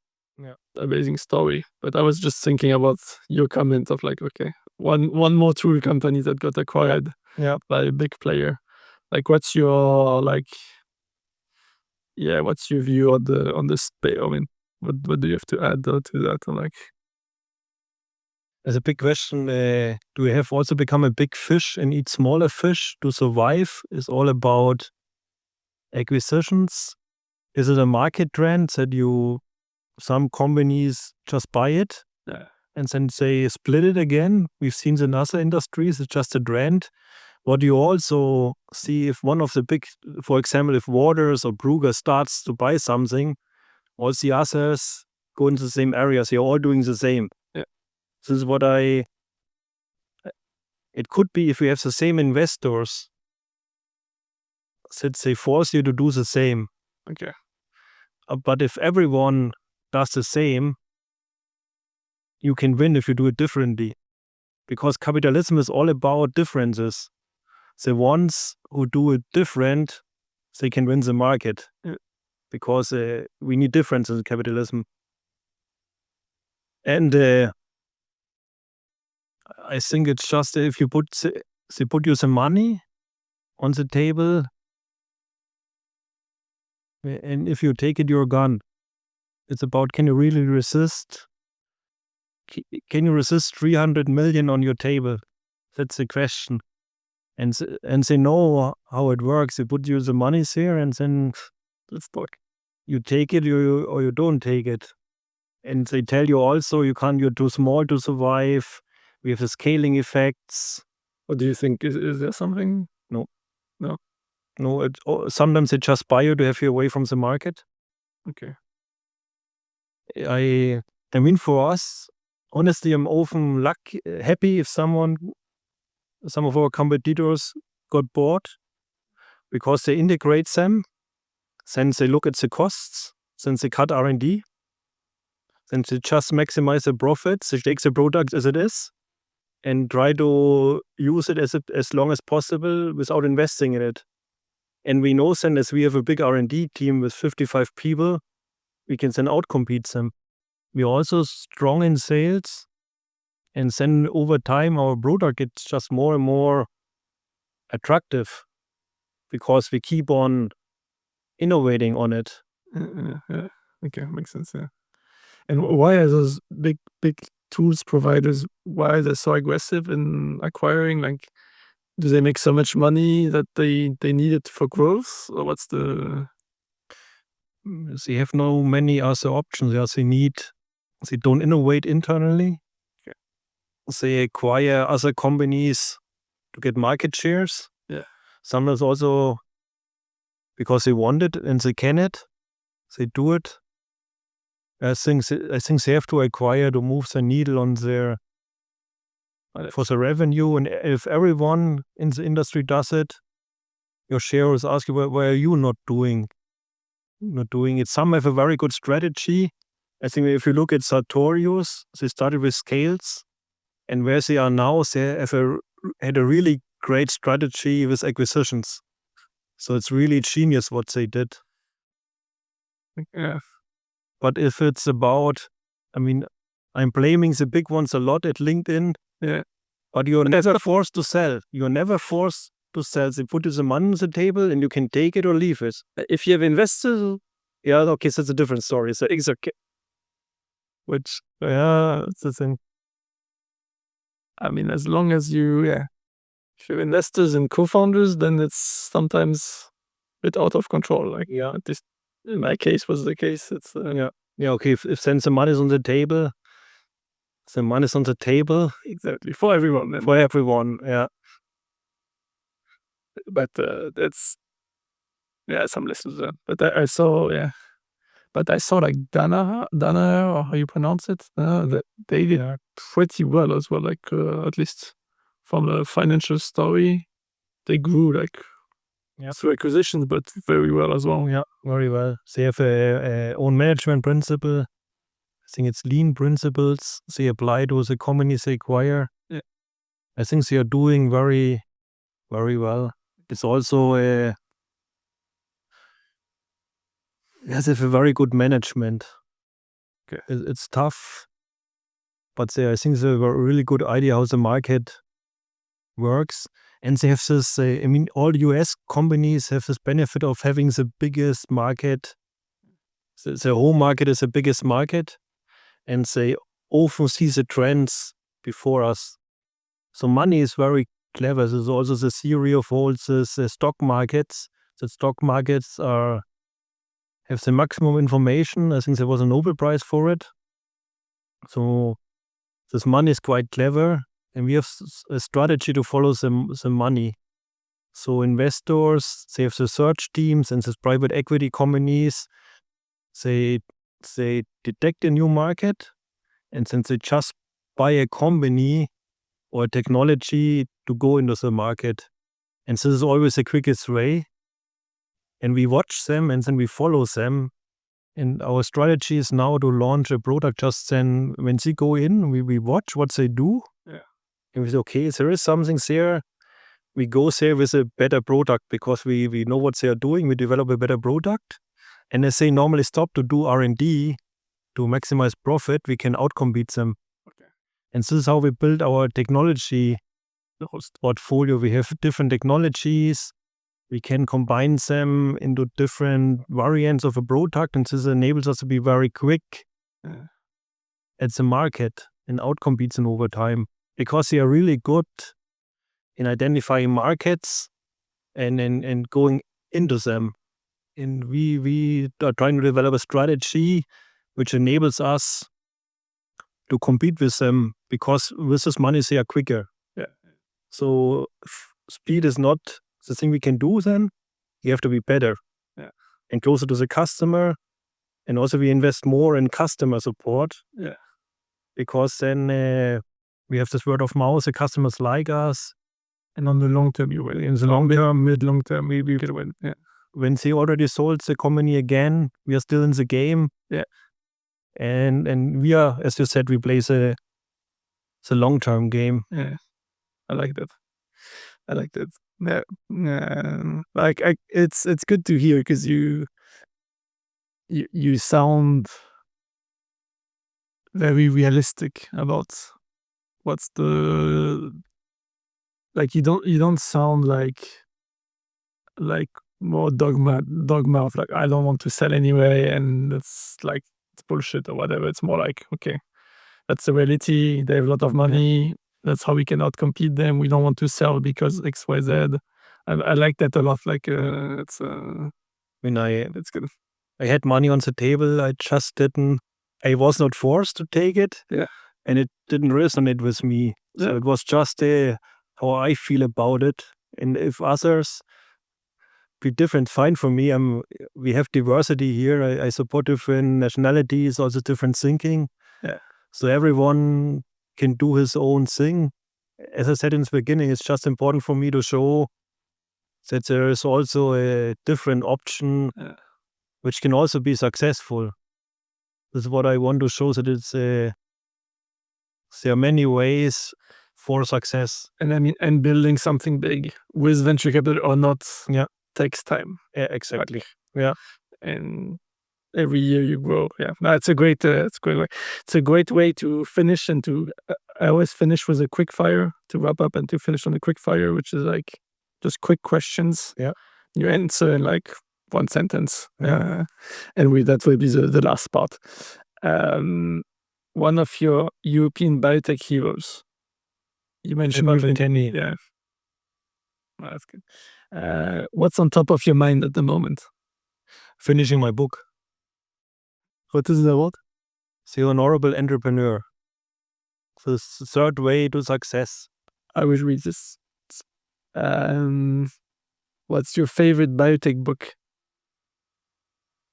amazing story. But I was just thinking about your comment of like, okay, one more tool company that got acquired by a big player. Like, what's your what's your view on this space? I mean, what do you have to add to that? There's a big question. Do we have also become a big fish and eat smaller fish to survive? Is all about acquisitions? Is it a market trend that some companies just buy it and then they split it again? We've seen it in other industries. It's just a trend. What you also see, if one of the big, for example, if Waters or Brugger starts to buy something, all the others go into the same areas. They're all doing the same. This is what it could be if we have the same investors, that they force you to do the same. Okay. But if everyone does the same, you can win if you do it differently. Because capitalism is all about differences. The ones who do it different, they can win the market. Because we need differences in capitalism. And I think it's just if you put you some money on the table, and if you take it, you're gone. It's about, can you really resist? Can you resist 300 million on your table? That's the question. And they know how it works. They put you the money there, and then you take it or you don't take it. And they tell you also you're too small to survive. We have the scaling effects. What do you think? Is there something? No. No. No. Sometimes they just buy you to have you away from the market. Okay. I mean, for us, honestly, I'm often happy if some of our competitors got bored, because they integrate them, then they look at the costs, then they cut R&D, then they just maximize the profits. They take the product as it is and try to use it as long as possible without investing in it. And we know then, as we have a big R&D team with 55 people, we can then outcompete them. We're also strong in sales, and then over time our product gets just more and more attractive because we keep on innovating on it. Yeah. Okay, makes sense. Yeah. And why are those big tools providers? Why are they so aggressive in acquiring? Like, do they make so much money that they need it for growth, or what's the? They have no many other options. They don't innovate internally. Okay. They acquire other companies to get market shares. Yeah. Sometimes also because they want it and they can it, they do it. I think they have to acquire to move the needle on for the revenue. And if everyone in the industry does it, your shareholders ask you, why are you not doing it? Some have a very good strategy. I think if you look at Sartorius, they started with scales, and where they are now, they had a really great strategy with acquisitions. So it's really genius what they did. Yeah. But if it's about, I'm blaming the big ones a lot at LinkedIn. Yeah. But you're never forced to sell. You're never forced to sell. They put you the money on the table and you can take it or leave it. If you have investors, okay, so that's a different story. So it's okay. Which, it's the thing. As long as if you have investors and co-founders, then it's sometimes a bit out of control. Like, at least in my case was the case. It's okay. If then the money is on the table, exactly for everyone. Then. For everyone, yeah. But that's some lessons there. But I saw like Dana, or how you pronounce it, that they did pretty well as well. Like at least from a financial story, they grew through acquisitions, but very well as well. Yeah, very well. They have a own management principle. I think it's lean principles they apply to the companies they acquire. Yeah. I think they are doing very, very well. It's also they have a very good management. Okay. It's tough, but I think they have a really good idea how the market works. And they have this, all US companies have this benefit of having the biggest market. The home market is the biggest market, and they often see the trends before us. So money is very clever. There's also the theory of all the stock markets. The stock markets have the maximum information. I think there was a Nobel Prize for it. So this money is quite clever, and we have a strategy to follow the money. So investors, they have the search teams and the private equity companies. They detect a new market, and then they just buy a company or a technology to go into the market. And this is always the quickest way. And we watch them and then we follow them. And our strategy is now to launch a product just then when they go in, we watch what they do. Yeah. And we say, okay, there is something there. We go there with a better product because we know what they are doing. We develop a better product. And as they normally stop to do R&D to maximize profit, we can outcompete them. Okay. And this is how we build our technology portfolio. We have different technologies. We can combine them into different variants of a product, and this enables us to be very quick at the market and outcompete them over time because they are really good in identifying markets and going into them. And we are trying to develop a strategy which enables us to compete with them because with this money they are quicker. Yeah. So speed is not the thing we can do then. You have to be better and closer to the customer. And also we invest more in customer support. Yeah. Because then we have this word of mouth, the customers like us. And on the long term, you will. In the long term, mid-long term, maybe you can win. Yeah. When they already sold the company again, we are still in the game. Yeah. And we are, as you said, we play the long-term game. Yeah. I like that. Yeah. Like it's good to hear because you sound very realistic about what's the, like you don't sound like more dogma of like I don't want to sell anyway and it's like it's bullshit or whatever. It's more like, okay, that's the reality. They have a lot of money. That's how we can outcompete them. We don't want to sell because XYZ. I like that a lot. Like it's it's good. I had money on the table. I just didn't. I was not forced to take it. Yeah. And it didn't resonate with me. Yeah. So it was just how I feel about it. And if others be different, fine for me. We have diversity here. I support different nationalities, also different thinking. Yeah. So everyone can do his own thing. As I said in the beginning, it's just important for me to show that there is also a different option which can also be successful. This is what I want to show, that it's there are many ways for success. And I mean, and building something big with venture capital or not takes time. Yeah, exactly. Yeah. And every year you grow. Yeah. No, it's a great way. It's a great way to finish and to, I always finish with a quick fire to wrap up and to finish on a quick fire, which is like just quick questions. Yeah. You answer in like one sentence. And that will be the last part. One of your European biotech heroes. You mentioned Untitled. Yeah. Oh, that's good. What's on top of your mind at the moment? Finishing my book. What is the what? The Honorable Entrepreneur. The third way to success. I will read this. What's your favorite biotech book?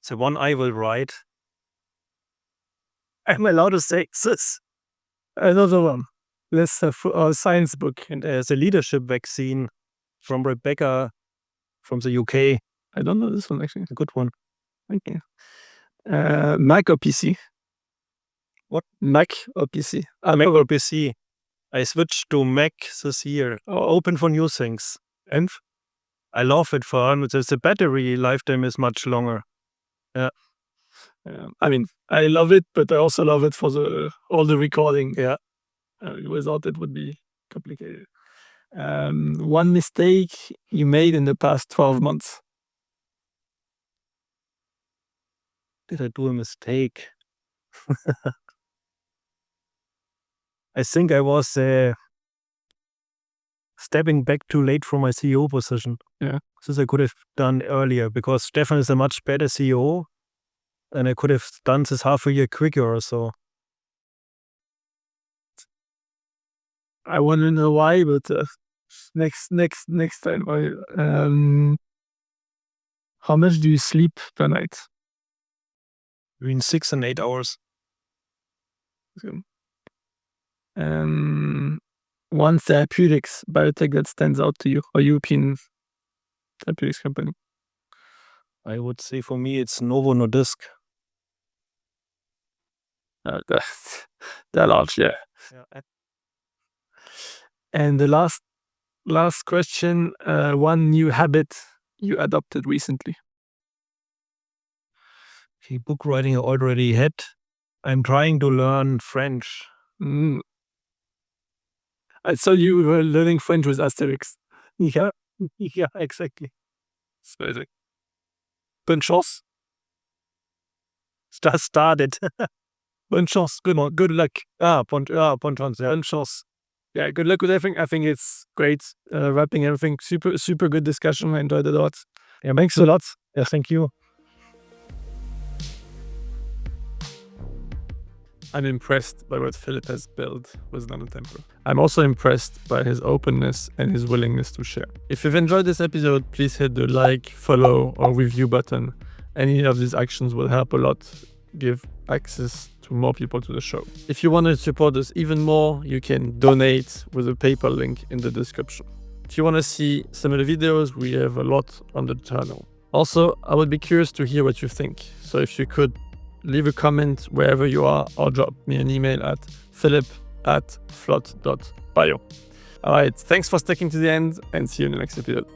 The one I will write. I'm allowed to say this. Another one. Let's have a science book. And the leadership vaccine from Rebecca from the UK. I don't know this one actually. A good one. Okay. Mac or PC? What? Mac or PC? Mac or PC. I switched to Mac this year. Open for new things. And I love it for the battery lifetime is much longer. Yeah. I mean, I love it, but I also love it for all the recording. Yeah. Without it would be complicated. One mistake you made in the past 12 months? Did I do a mistake? I think I was stepping back too late from my CEO position. Yeah. This I could have done earlier because Stefan is a much better CEO and I could have done this half a year quicker or so. I want to know why, but next time. How much do you sleep per night? Between 6 and 8 hours. One therapeutics biotech that stands out to you, or European therapeutics company? I would say for me it's Novo Nordisk. They're large, yeah. Yeah. And the last question, one new habit you adopted recently. Okay, book writing I already had. I'm trying to learn French. I saw you were learning French with Asterix. Yeah, yeah, exactly. It's amazing. Bonne chance. Just started. Bonne chance. Good luck. Bon chance, yeah. Bonne chance. Yeah, good luck with everything. I think it's great. Wrapping everything. Super good discussion. I enjoyed it a lot. Yeah, thanks a lot. Yeah, thank you. I'm impressed by what Philipp has built with NanoTemper. I'm also impressed by his openness and his willingness to share. If you've enjoyed this episode, please hit the like, follow, or review button. Any of these actions will help a lot, give access to more people to the show. If you want to support us even more, you can donate with a PayPal link in the description. If you want to see some of the videos, we have a lot on the channel. Also, I would be curious to hear what you think. So if you could leave a comment wherever you are or drop me an email at philipp@FLOT.BIO. All right, thanks for sticking to the end and see you in the next episode.